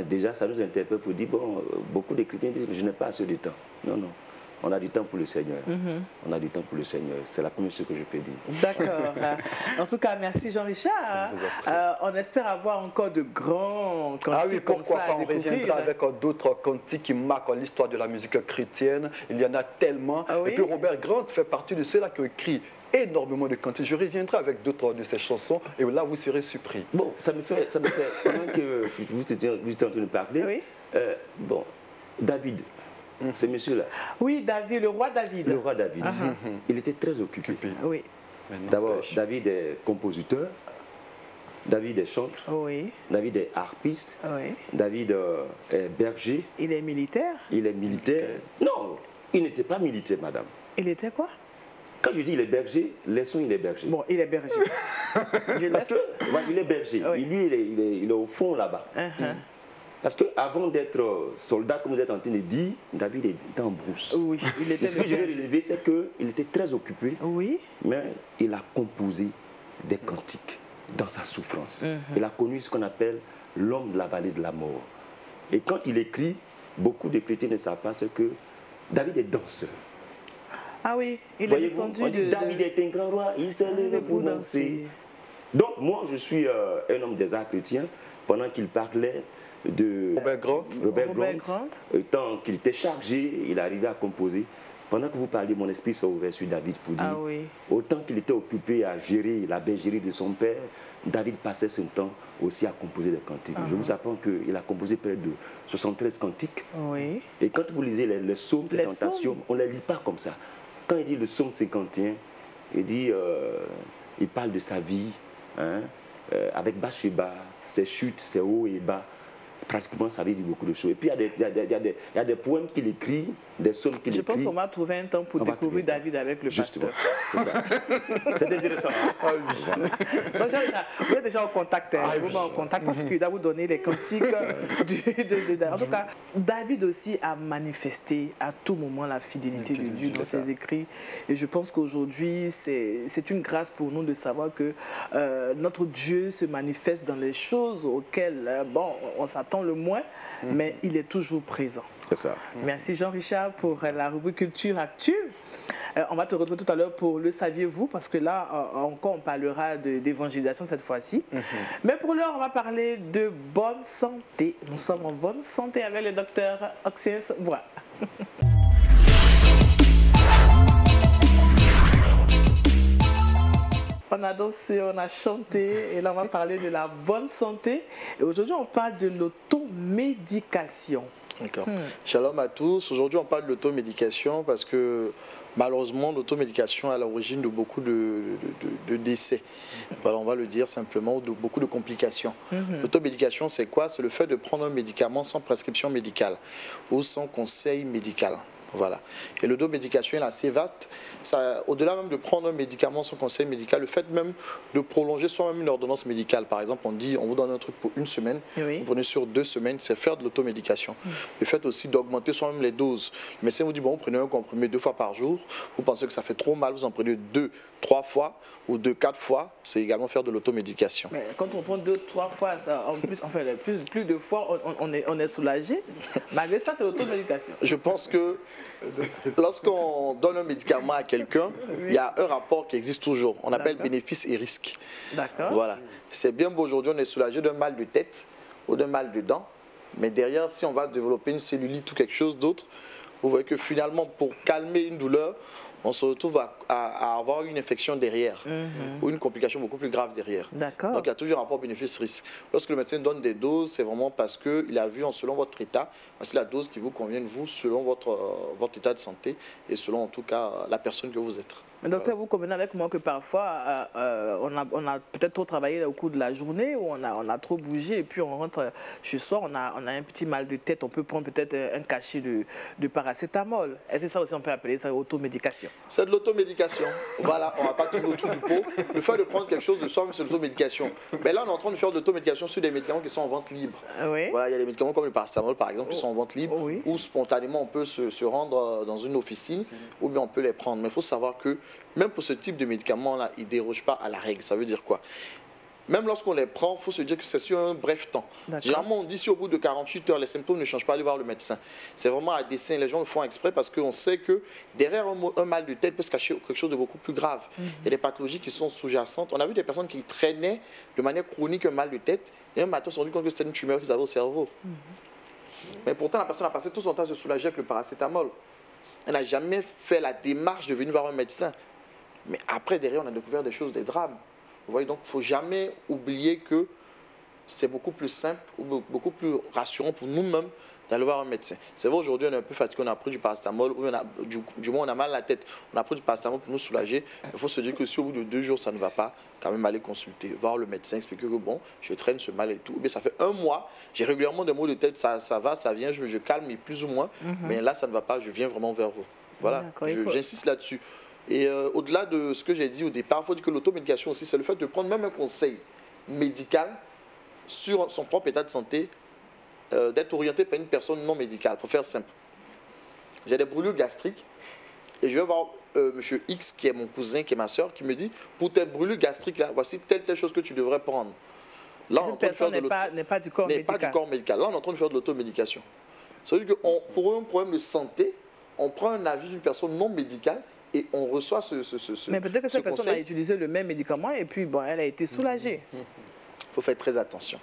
Déjà, ça nous interpelle pour dire, bon, beaucoup de chrétiens disent, je n'ai pas assez de temps. Non, non. On a du temps pour le Seigneur. On a du temps pour le Seigneur. C'est la première chose que je peux dire. D'accord. En tout cas, merci Jean-Richard. On espère avoir encore de grands cantiques comme ça à découvrir. On reviendra avec d'autres cantiques qui marquent l'histoire de la musique chrétienne. Il y en a tellement. Et puis Robert Grant fait partie de ceux-là qui ont écrit énormément de cantiques. Je reviendrai avec d'autres de ces chansons et là, vous serez surpris. Bon, ça me fait pendant que vous étiez en train de parler, bon, David. Ce monsieur-là. Oui, David, le roi David. Le roi David. Il était très occupé. Oui. D'abord, David est compositeur, David est chanteur, David est harpiste, David est berger. Il est militaire. Il est militaire. Non, il n'était pas militaire, madame. Il était quoi? Quand je dis il est berger, laissons il est berger. Bon, il est berger. Parce que, il est berger. Et lui, il est au fond là-bas. Parce qu'avant d'être soldat, comme vous êtes en train de dire, David était en brousse. Oui, il était. Ce que je vais relever, c'est qu'il était très occupé, mais il a composé des cantiques dans sa souffrance. Il a connu ce qu'on appelle l'homme de la vallée de la mort. Et quand il écrit, beaucoup de chrétiens ne savent pas ce que David est danseur. Ah oui, il est descendu de... David est un grand roi, il s'est levé pour danser. Donc moi, je suis un homme des arts chrétiens, pendant qu'il parlait de Robert Grant. Tant qu'il était chargé, il arrivait à composer. Pendant que vous parliez, mon esprit s'est ouvert sur David pour dire, autant qu'il était occupé à gérer la bergerie de son père, David passait son temps aussi à composer des cantiques. Je vous apprends qu'il a composé près de 73 cantiques. Et quand vous lisez les psaumes de tentation, on ne les lit pas comme ça. Quand il dit le psaume 51, il dit, il parle de sa vie, hein, avec Bathsheba, ses chutes, ses hauts et bas. Pratiquement, ça veut dire beaucoup de choses. Et puis, il y a des poèmes qu'il écrit, des psaumes qu'il écrit. Je pense qu'on va trouver un temps pour découvrir David avec le pasteur. C'est ça. C'est intéressant. Hein? Donc, vous êtes déjà en contact. Vous êtes en contact parce qu'il va vous donner les cantiques de En tout cas, David aussi a manifesté à tout moment la fidélité de Dieu dans ses écrits. Et je pense qu'aujourd'hui, c'est une grâce pour nous de savoir que notre Dieu se manifeste dans les choses auxquelles, bon, on s'attend le moins, mais il est toujours présent. C'est ça. Merci Jean-Richard pour la rubrique Culture Actu. On va te retrouver tout à l'heure pour le saviez-vous, parce que là, encore, on parlera d'évangélisation cette fois-ci. Mais pour l'heure, on va parler de bonne santé. Nous sommes en bonne santé avec le docteur Oxiens Bois. On a dansé, on a chanté, et là on va parler de la bonne santé. Et aujourd'hui on parle de l'automédication. D'accord. Shalom à tous. Aujourd'hui on parle de l'automédication parce que malheureusement l'automédication est à l'origine de beaucoup de décès. Voilà, on va le dire simplement, ou de beaucoup de complications. L'automédication c'est quoi? C'est le fait de prendre un médicament sans prescription médicale ou sans conseil médical. Voilà. Et l'automédication est assez vaste. Au-delà même de prendre un médicament sans conseil médical, le fait même de prolonger soi-même une ordonnance médicale. Par exemple, on dit on vous donne un truc pour 1 semaine, vous prenez sur 2 semaines, c'est faire de l'automédication. Le fait aussi d'augmenter soi-même les doses. Le médecin vous dit bon, vous prenez un comprimé 2 fois par jour, vous pensez que ça fait trop mal, vous en prenez 2, 3 fois ou 2, 4 fois, c'est également faire de l'automédication. Mais quand on prend 2, 3 fois, ça, en plus, enfin, plus de fois, on est soulagé. Malgré ça, c'est l'automédication. Je pense que lorsqu'on donne un médicament à quelqu'un, il y a un rapport qui existe toujours. On appelle bénéfice et risque. D'accord. Voilà. C'est bien beau aujourd'hui, on est soulagé d'un mal de tête ou d'un mal de dents. Mais derrière, si on va développer une cellulite ou quelque chose d'autre, vous voyez que finalement, pour calmer une douleur, on se retrouve à avoir une infection derrière ou une complication beaucoup plus grave derrière. D'accord. Donc il y a toujours un rapport bénéfice-risque. Lorsque le médecin donne des doses, c'est vraiment parce qu'il a vu selon votre état, c'est la dose qui vous convient, vous, selon votre état de santé et selon en tout cas la personne que vous êtes. Mais docteur, vous convenez avec moi que parfois, on a peut-être trop travaillé au cours de la journée, ou on a trop bougé, et puis on rentre chez soi, on a un petit mal de tête, on peut prendre peut-être un cachet de paracétamol. Est-ce que ça aussi, on peut appeler ça automédication? C'est de l'automédication. Voilà, on ne va pas tourner autour du pot. Le fait de prendre quelque chose de soi-même, c'est de l'automédication. Mais là, on est en train de faire de l'automédication sur des médicaments qui sont en vente libre. Voilà, il y a des médicaments comme le paracétamol, par exemple, qui sont en vente libre, où spontanément, on peut se rendre dans une officine, ou bien on peut les prendre. Mais il faut savoir que même pour ce type de médicaments-là, ils ne dérogent pas à la règle. Ça veut dire quoi? Même lorsqu'on les prend, il faut se dire que c'est sur un bref temps. Généralement, on dit si au bout de 48 heures, les symptômes ne changent pas, aller voir le médecin. C'est vraiment à dessein. Les gens le font exprès parce qu'on sait que derrière un mal de tête peut se cacher quelque chose de beaucoup plus grave. Il y a des pathologies qui sont sous-jacentes. On a vu des personnes qui traînaient de manière chronique un mal de tête et un matin, se sont rendu compte que c'était une tumeur qu'ils avaient au cerveau. Mais pourtant, la personne a passé tout son temps à se soulager avec le paracétamol. Elle n'a jamais fait la démarche de venir voir un médecin. Mais après, derrière, on a découvert des choses, des drames. Vous voyez, donc il ne faut jamais oublier que c'est beaucoup plus simple ou beaucoup plus rassurant pour nous-mêmes d'aller voir un médecin. C'est vrai, aujourd'hui, on est un peu fatigué, on a pris du paracétamol, ou du moins on a mal à la tête, on a pris du paracétamol pour nous soulager. Il faut se dire que si au bout de 2 jours, ça ne va pas, quand même aller consulter, voir le médecin, expliquer que bon, je traîne ce mal et tout. Mais ça fait 1 mois, j'ai régulièrement des maux de tête, ça va, ça vient, je calme, mais plus ou moins. Mais là, ça ne va pas, je viens vraiment vers vous. Voilà, j'insiste là-dessus. Et au-delà de ce que j'ai dit au départ, il faut dire que l'automédication aussi, c'est le fait de prendre même un conseil médical sur son propre état de santé, d'être orienté par une personne non médicale, pour faire simple. J'ai des brûlures gastriques et je vais voir monsieur X, qui est mon cousin, qui est ma soeur, qui me dit, pour tes brûlures gastriques, là, voici telle chose que tu devrais prendre. Là, cette personne n'est pas du corps médical. Pas du corps médical. Là, on est en train de faire de l'automédication. Ça veut dire que pour un problème de santé, on prend un avis d'une personne non médicale et on reçoit ce Mais peut-être que cette personne a utilisé le même médicament et puis bon, elle a été soulagée. Il faut faire très attention.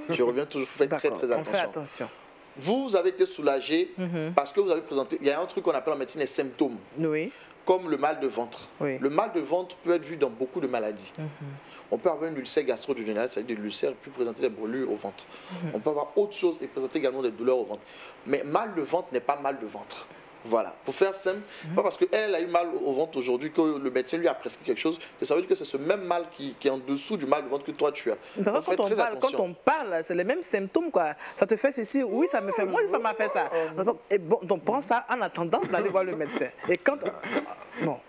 Je reviens toujours, il faut faire très attention. On fait attention. vous avez été soulagé parce que vous avez présenté, il y a un truc qu'on appelle en médecine les symptômes, comme le mal de ventre. Le mal de ventre peut être vu dans beaucoup de maladies. On peut avoir une ulcère gastro-duodénale, c'est-à-dire de l'ulcère, puis présenter des brûlures au ventre. On peut avoir autre chose et présenter également des douleurs au ventre. Mais mal de ventre n'est pas mal de ventre. Voilà, pour faire simple, pas parce qu'elle a eu mal au ventre aujourd'hui que le médecin lui a prescrit quelque chose, que ça veut dire que c'est ce même mal qui est en dessous du mal de ventre que toi tu as. Quand on parle, c'est les mêmes symptômes, quoi. Ça te fait ceci, oui, ça me fait, moi ça m'a fait ça. Et bon, donc prends ça en attendant d'aller voir le médecin. Et quand... non.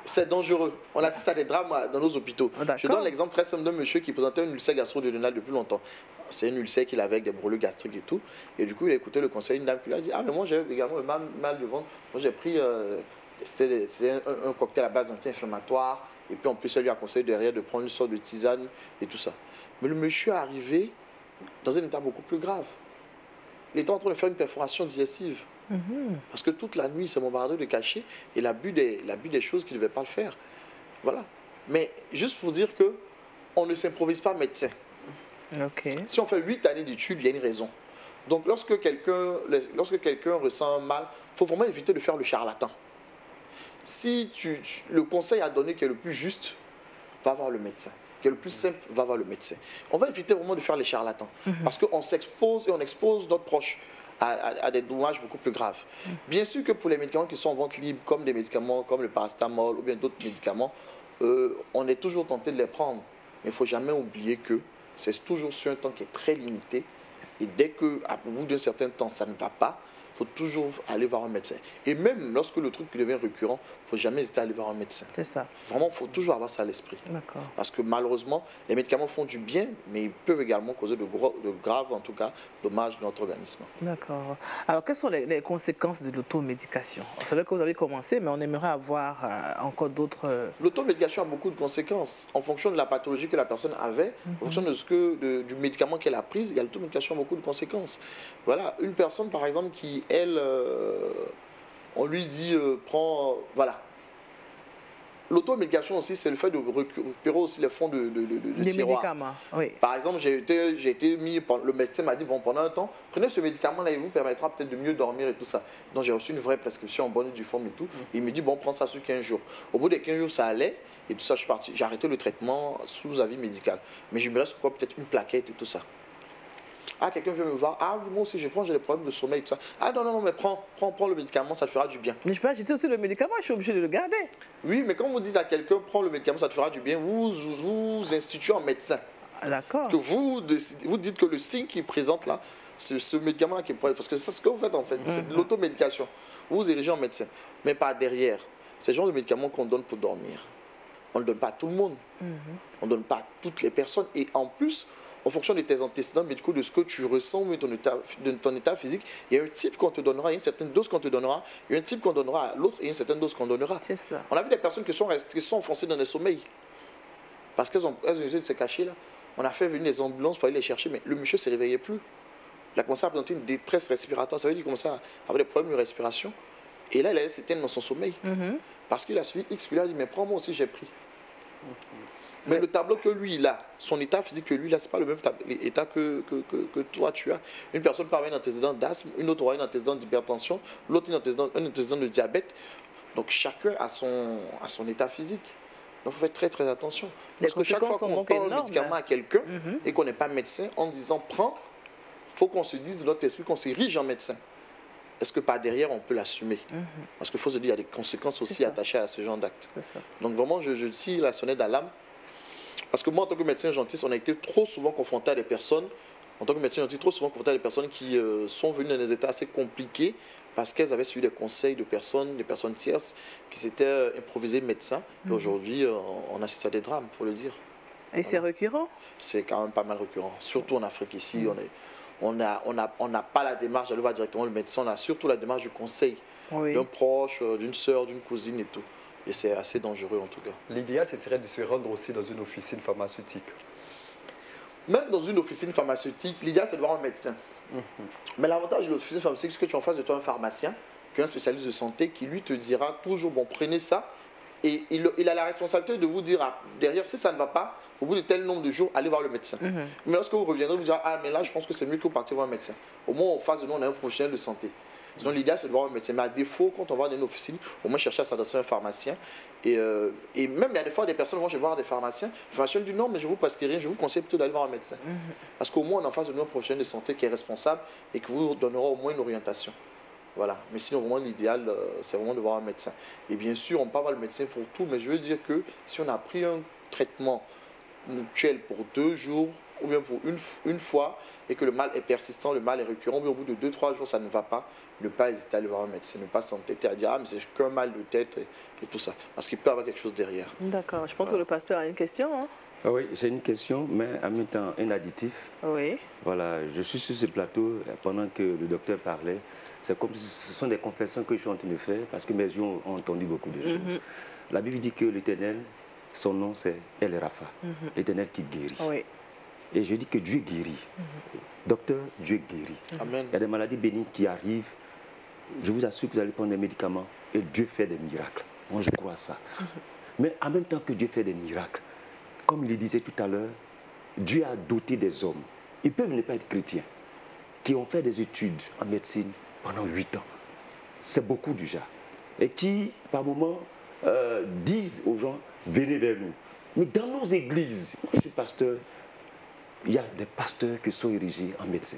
C'est dangereux. On assiste à des drames dans nos hôpitaux. Je donne l'exemple très simple d'un monsieur qui présentait une ulcère gastro-duodénale depuis longtemps. C'est une ulcère qu'il avait avec des brûlures gastriques et tout. Et du coup, il a écouté le conseil d'une dame qui lui a dit: ah, mais moi j'ai également le mal de ventre. Moi j'ai pris, c'était un cocktail à base d'anti-inflammatoire. Et puis en plus, elle lui a conseillé derrière de prendre une sorte de tisane et tout ça. Mais le monsieur est arrivé dans un état beaucoup plus grave. Il était en train de faire une perforation digestive. Parce que toute la nuit, il s'est bombardé de cachets et il a bu des choses qu'il ne devait pas le faire. Voilà. Mais juste pour dire qu'on ne s'improvise pas médecin. Si on fait 8 années d'études, il y a une raison. Donc lorsque quelqu'un ressent un mal, il faut vraiment éviter de faire le charlatan. Si le conseil à donner qui est le plus juste, va voir le médecin. Qui est le plus simple, va voir le médecin. On va éviter vraiment de faire les charlatans. Parce qu'on s'expose et on expose notre proche à des dommages beaucoup plus graves. Bien sûr que pour les médicaments qui sont en vente libre, comme des médicaments comme le paracétamol ou bien d'autres médicaments, on est toujours tenté de les prendre. Mais il ne faut jamais oublier que c'est toujours sur un temps qui est très limité. Et dès qu'au bout d'un certain temps, ça ne va pas, il faut toujours aller voir un médecin. Et même lorsque le truc devient récurrent, il ne faut jamais hésiter à aller voir un médecin. C'est ça. Vraiment, il faut toujours avoir ça à l'esprit. D'accord. Parce que malheureusement, les médicaments font du bien, mais ils peuvent également causer de graves, en tout cas, dommages dans notre organisme. D'accord. Alors, quelles sont les conséquences de l'automédication? C'est vrai que vous avez commencé, mais on aimerait avoir encore d'autres... L'automédication a beaucoup de conséquences. En fonction de la pathologie que la personne avait, en fonction du médicament qu'elle a pris, il y a l'automédication a beaucoup de conséquences. Voilà, une personne, par exemple, qui, elle, on lui dit, prends... voilà. L'automédication aussi, c'est le fait de récupérer aussi les fonds de tiroir. Médicaments, oui. Par exemple, j'ai été mis, le médecin m'a dit, bon, pendant un temps, prenez ce médicament-là, il vous permettra peut-être de mieux dormir et tout ça. Donc j'ai reçu une vraie prescription en bonne et due forme et tout. Il me dit, bon, prends ça sur 15 jours. Au bout des 15 jours, ça allait et tout ça, je suis parti. J'ai arrêté le traitement sous avis médical. Mais je me reste quoi, peut-être une plaquette et tout ça. Ah, quelqu'un veut me voir. Ah oui, moi aussi, j'ai des problèmes de sommeil et tout ça. Ah non, mais prends le médicament, ça te fera du bien. Mais je peux acheter aussi le médicament, je suis obligé de le garder. Oui, mais quand vous dites à quelqu'un, prends le médicament, ça te fera du bien, vous instituez un médecin. D'accord. Que vous dites que le signe qu'il présente là, c'est ce médicament-là qui est problème. Parce que c'est ce que vous faites en fait, c'est de l'automédication. Vous vous dirigez en médecin, mais pas derrière. C'est le genre de médicaments qu'on donne pour dormir. On ne le donne pas à tout le monde. On ne donne pas à toutes les personnes. Et en plus, en fonction de tes antécédents médicaux, de ce que tu ressens, de ton état physique, il y a un type qu'on te donnera, il y a une certaine dose qu'on te donnera, il y a un type qu'on donnera à l'autre et une certaine dose qu'on donnera. C'est cela. On a vu des personnes qui sont enfoncées dans les sommeils parce qu'elles ont essayé de se cacher là. On a fait venir des ambulances pour aller les chercher, mais le monsieur ne se réveillait plus. Il a commencé à présenter une détresse respiratoire. Ça veut dire qu'il commençait à avoir des problèmes de respiration. Et là, il allait s'éteindre dans son sommeil. Parce qu'il a suivi X, puis il a dit, mais prends-moi aussi, j'ai pris. Mais le tableau que lui, il a, son état physique que lui, là, ce n'est pas le même état que toi, tu as. Une personne peut avoir un antécédent d'asthme, une autre aura un antécédent d'hypertension, l'autre un antécédent de diabète. Donc, chacun a son état physique. Donc, il faut faire très, très attention. Parce que chaque fois qu'on donne un médicament à quelqu'un et qu'on n'est pas médecin, en disant, prends, il faut qu'on se dise de notre esprit qu'on s'érige en médecin. Est-ce que par derrière, on peut l'assumer? Parce qu'il faut se dire, il y a des conséquences aussi attachées à ce genre d'acte. Donc, vraiment, je tire la sonnette d'alarme. Parce que moi, en tant que médecin gentiste, on a été trop souvent confronté à des personnes, qui sont venues dans des états assez compliqués parce qu'elles avaient suivi des conseils de personnes tierces qui s'étaient improvisées médecins. Et aujourd'hui, on assiste à des drames, il faut le dire. Et c'est récurrent? C'est quand même pas mal récurrent. Surtout en Afrique ici, on n'a pas la démarche d'aller voir directement le médecin, on a surtout la démarche du conseil d'un proche, d'une sœur, d'une cousine et tout. Et c'est assez dangereux en tout cas. L'idéal, ce serait de se rendre aussi dans une officine pharmaceutique. Même dans une officine pharmaceutique, l'idéal, c'est de voir un médecin. Mais l'avantage de l'officine pharmaceutique, c'est que tu es en face de toi un pharmacien, qui est un spécialiste de santé, qui lui te dira toujours, bon, prenez ça, Et il a la responsabilité de vous dire derrière, si ça ne va pas, au bout de tel nombre de jours, allez voir le médecin. Mais lorsque vous reviendrez, vous direz, ah mais là je pense que c'est mieux que vous partiez voir un médecin. Au moins en face de nous, on a un professionnel de santé. Sinon l'idéal c'est de voir un médecin. Mais à défaut, quand on va dans une officine, au moins chercher à s'adresser à un pharmacien. Et même il y a des fois des personnes vont chez voir des pharmaciens. Le pharmacien dit non, mais je vous prescris rien, je vous conseille plutôt d'aller voir un médecin. Parce qu'au moins on est en face de nous un professionnel de santé qui est responsable et qui vous donnera au moins une orientation. Voilà, mais sinon vraiment l'idéal c'est vraiment de voir un médecin. Et bien sûr on peut pas voir le médecin pour tout, mais je veux dire que si on a pris un traitement mutuel pour 2 jours ou bien pour une fois et que le mal est persistant, le mal est récurrent, mais au bout de 2-3 jours ça ne va pas, ne pas hésiter à aller voir un médecin, ne pas s'entêter à dire ah mais c'est qu'un mal de tête et tout ça, parce qu'il peut y avoir quelque chose derrière. D'accord, je pense que le pasteur a une question. Hein? Ah oui, j'ai une question, mais en même temps un additif. Oui. Voilà, je suis sur ce plateau pendant que le docteur parlait. C'est comme si ce sont des confessions que je suis en train de faire parce que mes yeux ont entendu beaucoup de choses. La Bible dit que l'Éternel, son nom c'est El Rapha, l'Éternel qui guérit. Oui. Et je dis que Dieu guérit. Docteur, Dieu guérit. Amen. Il y a des maladies bénites qui arrivent. Je vous assure que vous allez prendre des médicaments et Dieu fait des miracles. Moi, je crois à ça. Mais en même temps que Dieu fait des miracles, comme il le disait tout à l'heure, Dieu a doté des hommes. Ils peuvent ne pas être chrétiens, qui ont fait des études en médecine pendant 8 ans. C'est beaucoup déjà. Et qui, par moments, disent aux gens, venez vers nous. Mais dans nos églises, moi je suis pasteur, il y a des pasteurs qui sont érigés en médecins.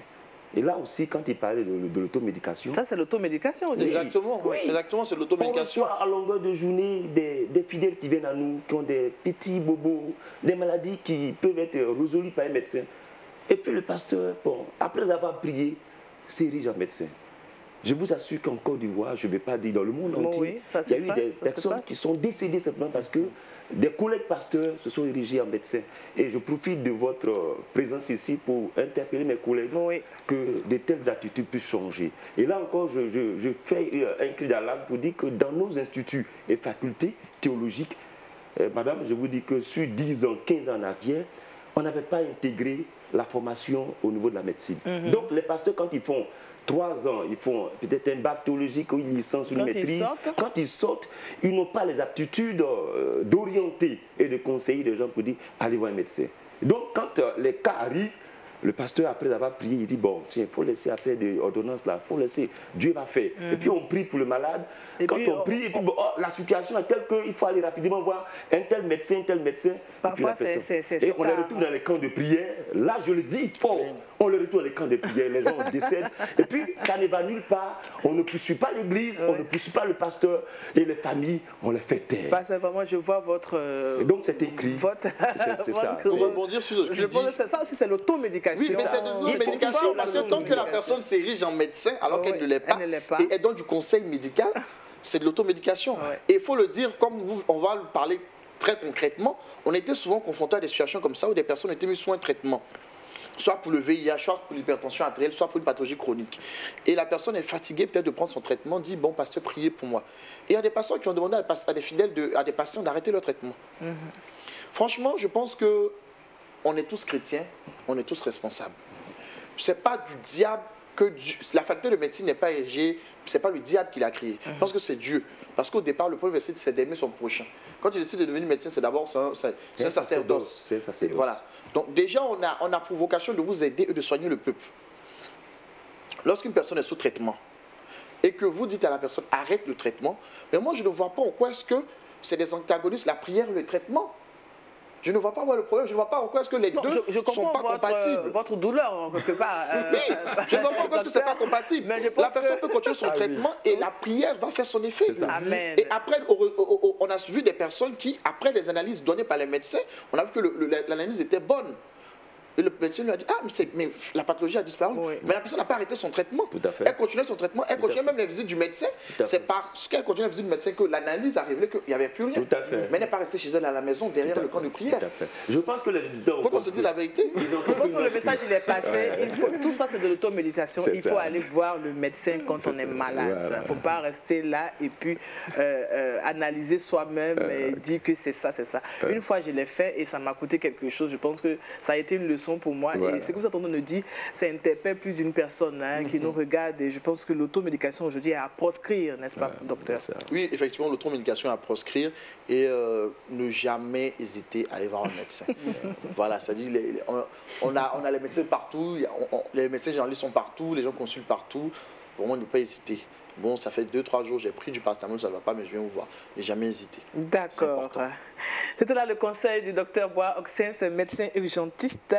Et là aussi, quand il parlait de l'automédication... Ça, c'est l'automédication aussi. Exactement, oui. Exactement, c'est l'automédication. On reçoit à longueur de journée des fidèles qui viennent à nous, qui ont des petits bobos, des maladies qui peuvent être résolues par un médecin. Et puis le pasteur, bon, après avoir prié, s'érige en médecin. Je vous assure qu'en Côte d'Ivoire, je ne vais pas dire dans le monde entier, il y a eu des personnes qui sont décédées simplement parce que des collègues pasteurs se sont érigés en médecins. Et je profite de votre présence ici pour interpeller mes collègues que de telles attitudes puissent changer. Et là encore, je fais un cri d'alarme pour dire que dans nos instituts et facultés théologiques, madame, je vous dis que sur 10 ans, 15 ans en arrière, on n'avait pas intégré la formation au niveau de la médecine. Donc les pasteurs, quand ils font 3 ans, ils font peut-être un bac théologique ou une licence, une maîtrise. Quand ils sortent, ils n'ont pas les aptitudes d'orienter et de conseiller les gens pour dire allez voir un médecin. Donc quand les cas arrivent, le pasteur, après avoir prié, il dit bon, tiens, il faut laisser affaire de l'ordonnance là, il faut laisser, Dieu va faire. Et puis on prie pour le malade. Et quand on prie, et puis, bon, la situation est telle qu'il faut aller rapidement voir un tel médecin, Parfois, et on les retrouve dans les camps de prière. Là, je le dis fort, on les retrouve dans les camps de prière, les gens décèdent. Et puis, ça ne va nulle part. On ne poursuit pas l'église, on ne poursuit pas le pasteur et les familles, on les fait taire. Parce que vraiment, je vois votre... Et donc, c'est écrit. C'est ça. Pour rebondir sur ce que je pense que ça aussi, c'est l'automédication. Oui, mais c'est de l'automédication parce que tant que la personne s'érige en médecin alors qu'elle ne l'est pas, et elle donne du conseil médical, c'est de l'automédication. Et il faut le dire, comme on va le parler très concrètement, on était souvent confrontés à des situations comme ça où des personnes étaient mises sous un traitement. Soit pour le VIH, soit pour l'hypertension artérielle, soit pour une pathologie chronique. Et la personne est fatiguée peut-être de prendre son traitement, dit bon pasteur, priez pour moi. Et il y a des pasteurs qui ont demandé à des fidèles, à des patients d'arrêter leur traitement. Franchement, je pense que on est tous chrétiens, on est tous responsables. Ce n'est pas du diable que la faculté de médecine n'est pas érigée, ce n'est pas le diable qui l'a créée. Je pense que c'est Dieu. Parce qu'au départ, le premier verset, c'est d'aimer son prochain. Quand tu décides de devenir médecin, c'est d'abord un sacerdoce. C'est un sacerdoce. Voilà. Donc déjà, on a pour vocation de vous aider et de soigner le peuple. Lorsqu'une personne est sous traitement et que vous dites à la personne arrête le traitement, mais moi je ne vois pas en quoi est-ce que c'est des antagonistes, la prière et le traitement. Je ne vois pas le problème, je ne vois pas en quoi est-ce que les deux ne sont pas compatibles. Votre douleur, quelque part. Oui, je ne vois pas en quoi est-ce que ce n'est pas compatible. La personne peut continuer son traitement et la prière va faire son effet. Amen. Et après, on a vu des personnes qui, après les analyses données par les médecins, on a vu que l'analyse était bonne. Et le médecin lui a dit, ah, mais la pathologie a disparu. Oui. Mais la personne n'a pas arrêté son traitement. Tout à fait. Elle continuait son traitement, elle continuait même les visites du médecin. C'est parce qu'elle continuait les visites du médecin que l'analyse a révélé qu'il n'y avait plus rien. Tout à fait. Mais elle n'est pas restée chez elle à la maison, derrière le camp de prière. Tout à fait. Je pense que les... Faut qu'on se dise la vérité. Je pense que le message, il est passé. Tout ça, c'est de l'automéditation. Il faut aller voir le médecin quand on est malade. Il ne faut pas rester là et puis analyser soi-même et dire que c'est ça, c'est ça. Une fois, je l'ai fait et ça m'a coûté quelque chose. Je pense que ça a été une leçon leçon pour moi. Voilà. Et ce que vous êtes en train de dire, ça interpelle plus d'une personne qui nous regarde. Et je pense que l'automédication aujourd'hui est à proscrire, n'est-ce pas, docteur? Oui, effectivement, l'automédication est à proscrire et ne jamais hésiter à aller voir un médecin. Voilà, c'est-à-dire, on a les médecins partout, les médecins généralistes sont partout, les gens consultent partout. Vraiment, ne pas hésiter. Bon, ça fait 2-3 jours, j'ai pris du paracétamol, ça ne va pas, mais je viens vous voir. Ne jamais hésiter. D'accord. C'était là le conseil du docteur Bois Oxens, médecin urgentiste.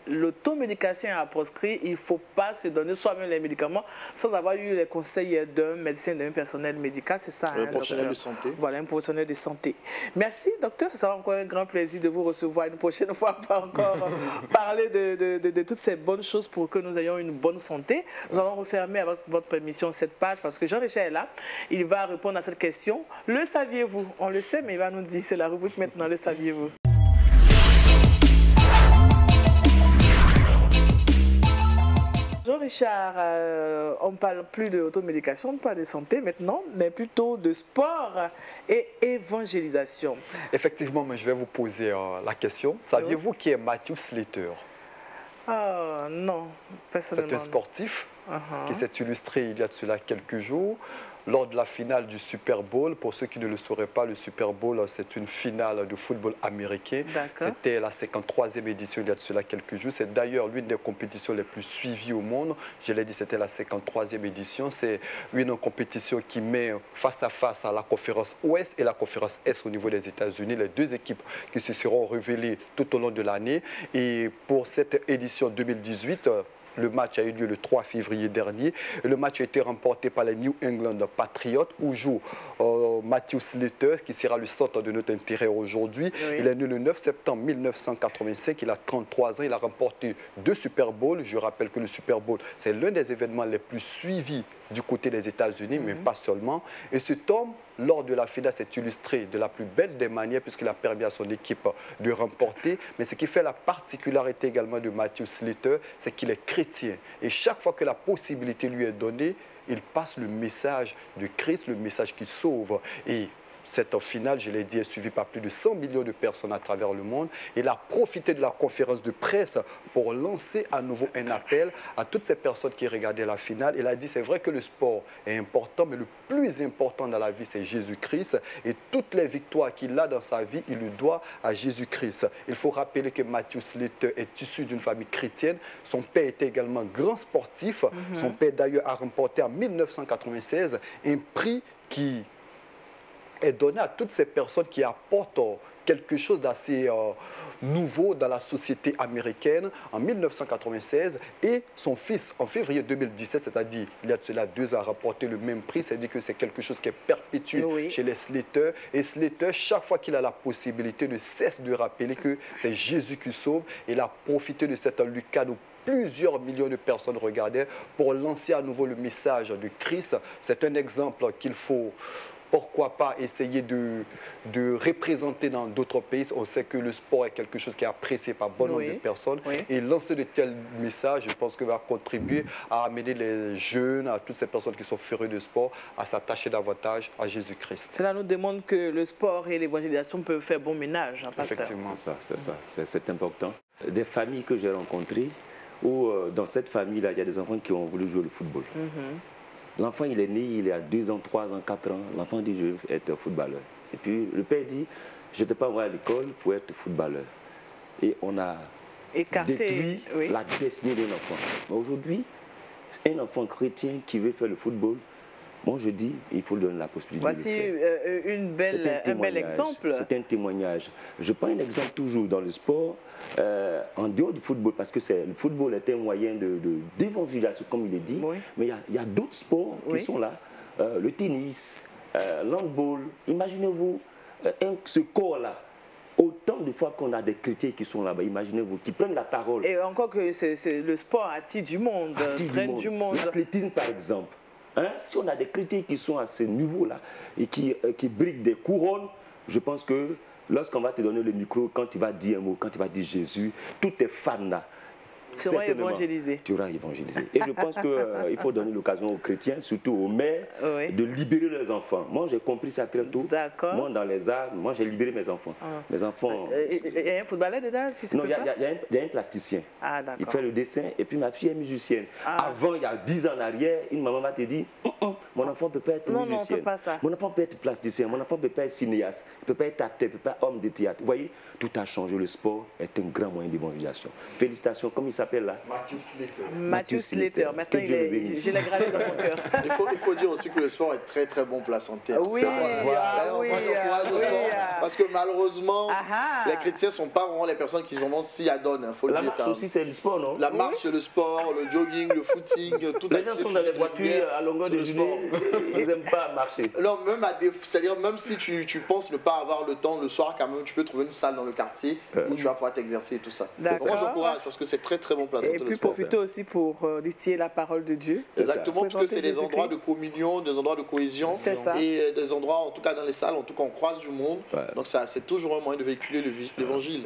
L'automédication est à proscrire. Il ne faut pas se donner soi-même les médicaments sans avoir eu les conseils d'un médecin, d'un personnel médical. C'est ça, un professionnel de santé. Voilà, un professionnel de santé. Merci, docteur. Ce sera encore un grand plaisir de vous recevoir une prochaine fois pour encore parler de toutes ces bonnes choses pour que nous ayons une bonne santé. Nous allons refermer avec votre permission cette page parce que Jean-Richard est là. Il va répondre à cette question. Le saviez-vous? On le sait, mais il va nous dire. C'est la rubrique maintenant. Le saviez-vous? Jean-Richard, on ne parle plus d'automédication, on ne parle de santé maintenant, mais plutôt de sport et évangélisation. Effectivement, mais je vais vous poser la question. Saviez-vous qui est Matthew Slater? Non, personnellement. C'est un sportif qui s'est illustré il y a de cela quelques jours. Lors de la finale du Super Bowl, pour ceux qui ne le sauraient pas, le Super Bowl, c'est une finale de football américain. C'était la 53e édition il y a de cela quelques jours. C'est d'ailleurs l'une des compétitions les plus suivies au monde. Je l'ai dit, c'était la 53e édition. C'est une compétition qui met face à face à la conférence Ouest et la conférence Est au niveau des États-Unis. Les deux équipes qui se seront révélées tout au long de l'année. Et pour cette édition 2018, le match a eu lieu le 3 février dernier. Et le match a été remporté par les New England Patriots où joue Matthew Slater, qui sera le centre de notre intérêt aujourd'hui. Oui. Il est né le 9 septembre 1985. Il a 33 ans. Il a remporté 2 Super Bowls. Je rappelle que le Super Bowl, c'est l'un des événements les plus suivis du côté des États-Unis, mais pas seulement. Et cet homme, lors de la finale, s'est illustré de la plus belle des manières puisqu'il a permis à son équipe de remporter. Mais ce qui fait la particularité également de Matthew Slater, c'est qu'il est chrétien. Et chaque fois que la possibilité lui est donnée, il passe le message de Christ, le message qui sauve. Et cette finale, je l'ai dit, est suivie par plus de 100 millions de personnes à travers le monde. Il a profité de la conférence de presse pour lancer à nouveau un appel à toutes ces personnes qui regardaient la finale. Il a dit, c'est vrai que le sport est important, mais le plus important dans la vie, c'est Jésus-Christ. Et toutes les victoires qu'il a dans sa vie, il le doit à Jésus-Christ. Il faut rappeler que Matthew Slater est issu d'une famille chrétienne. Son père était également grand sportif. Son père, d'ailleurs, a remporté en 1996 un prix qui est donné à toutes ces personnes qui apportent quelque chose d'assez nouveau dans la société américaine en 1996. Et son fils, en février 2017, c'est-à-dire il y a de cela 2 ans, a rapporté le même prix. C'est-à-dire que c'est quelque chose qui est perpétué chez les Slater. Et Slater, chaque fois qu'il a la possibilité, ne cesse de rappeler que c'est Jésus qui sauve. Il a profité de cette lucade où plusieurs millions de personnes regardaient pour lancer à nouveau le message de Christ. C'est un exemple qu'il faut, pourquoi pas, essayer de représenter dans d'autres pays. On sait que le sport est quelque chose qui est apprécié par bon nombre de personnes. Et lancer de tels messages, je pense que va contribuer à amener les jeunes, à toutes ces personnes qui sont férus de sport, à s'attacher davantage à Jésus-Christ. Cela nous démontre que le sport et l'évangélisation peuvent faire bon ménage. Effectivement. C'est ça, c'est important. Des familles que j'ai rencontrées, où dans cette famille-là, il y a des enfants qui ont voulu jouer au football. L'enfant, il est né, il est à 2 ans, 3 ans, 4 ans. L'enfant dit, je veux être footballeur. Et puis, le père dit, je ne t'ai pas envoyé à l'école pour être footballeur. Et on a détruit la destinée d'un enfant. Mais aujourd'hui, un enfant chrétien qui veut faire le football, moi, je dis, il faut lui donner la possibilité de le faire. Voici un bel exemple. C'est un témoignage. Je prends un exemple toujours dans le sport, en dehors du football, parce que le football est un moyen d'évangélisation, comme il est dit. Mais il y a d'autres sports qui sont là. Le tennis, l'handball. Imaginez-vous ce corps-là. Autant de fois qu'on a des chrétiens qui sont là-bas, imaginez-vous, qui prennent la parole. Et encore que le sport attire du monde, traîne du monde. L'athlétisme, par exemple. Si on a des chrétiens qui sont à ce niveau-là et qui briquent des couronnes, je pense que lorsqu'on va te donner le micro, quand tu vas dire un mot, quand tu vas dire Jésus, tous tes fans là, Tu auras évangélisé. Tu auras évangélisé. Et je pense qu'il faut donner l'occasion aux chrétiens, surtout aux mères, de libérer leurs enfants. Moi, j'ai compris ça très tôt. D'accord. Moi, dans les arts, moi, j'ai libéré mes enfants. Mes enfants... Il y a un footballeur dedans? Non, il y a un plasticien. Ah, d'accord. Il fait le dessin et puis ma fille est musicienne. Avant, il y a 10 ans en arrière, une maman va te dire mon enfant ne peut pas être musicienne. Non, on peut pas ça. Mon enfant peut être plasticien, mon enfant ne peut pas être cinéaste, il ne peut pas être acteur, il ne peut pas être homme de théâtre. Vous voyez, tout a changé. Le sport est un grand moyen d'évangélisation. Félicitations, comme il s'appelle là? Matthew Slater. Maintenant, j'ai la gravure dans mon cœur. Il faut dire aussi que le sport est très très bon pour la santé. Oui, parce que malheureusement, les chrétiens ne sont pas vraiment les personnes qui vraiment s'y adonnent. La marche aussi, c'est du sport, non? La marche, c'est le sport, le jogging, le footing, tout. Les gens sont dans les voitures à longueur de journée, ils n'aiment pas marcher. Non, c'est-à-dire même si tu penses ne pas avoir le temps le soir, quand même, tu peux trouver une salle dans le quartier où tu vas pouvoir t'exercer et tout ça. Moi, j'encourage parce que c'est très très bon pour la santé. Et puis profiter aussi pour distiller la parole de Dieu. Exactement, parce que c'est des endroits de communion, des endroits de cohésion et des endroits, en tout cas dans les salles, en tout cas on croise du monde. Donc c'est toujours un moyen de véhiculer l'évangile.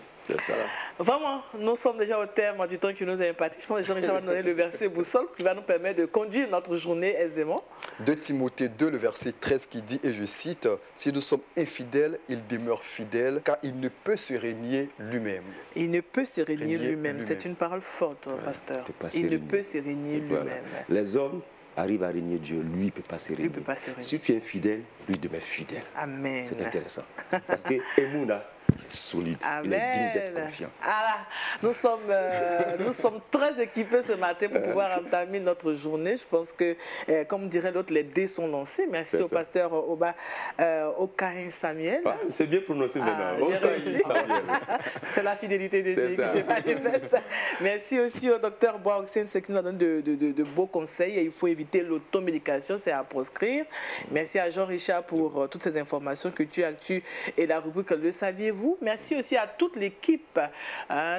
Vraiment, nous sommes déjà au terme du temps qui nous est imparti. Je pense que Jean-Richard va nous donner le verset boussole qui va nous permettre de conduire notre journée aisément. 2 Timothée 2, le verset 13 qui dit, et je cite, « Si nous sommes infidèles, il demeure fidèle, car il ne peut se régner lui-même. » Il ne peut se régner lui-même. C'est une parole forte, pasteur. Il ne peut se régner lui-même. Les hommes arrivent à régner Dieu, lui ne peut pas se régner. Si tu es fidèle, lui demeure fidèle. Amen. C'est intéressant. Parce que Emouna, solide, il est digne d'être confiant. Alors, nous sommes très équipés ce matin pour pouvoir entamer notre journée. Je pense que, comme dirait l'autre, les dés sont lancés. Merci au pasteur Okahin Samuel. C'est bien prononcé maintenant. J'ai réussi. C'est la fidélité de Dieu qui se manifeste. Merci aussi au docteur Boaoxen qui nous a donné de beaux conseils. Il faut éviter l'automédication, c'est à proscrire. Merci à Jean-Richard pour toutes ces informations que tu as et la rubrique Le saviez-vous? Merci aussi à toute l'équipe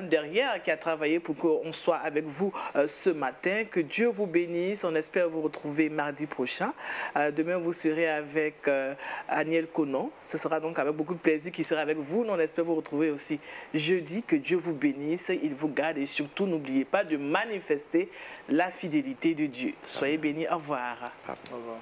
derrière qui a travaillé pour qu'on soit avec vous ce matin. Que Dieu vous bénisse. On espère vous retrouver mardi prochain. Demain, vous serez avec Aniel Conan. Ce sera donc avec beaucoup de plaisir qu'il sera avec vous. On espère vous retrouver aussi jeudi. Que Dieu vous bénisse. Il vous garde et surtout, n'oubliez pas de manifester la fidélité de Dieu. Soyez bénis. Au revoir. Au revoir.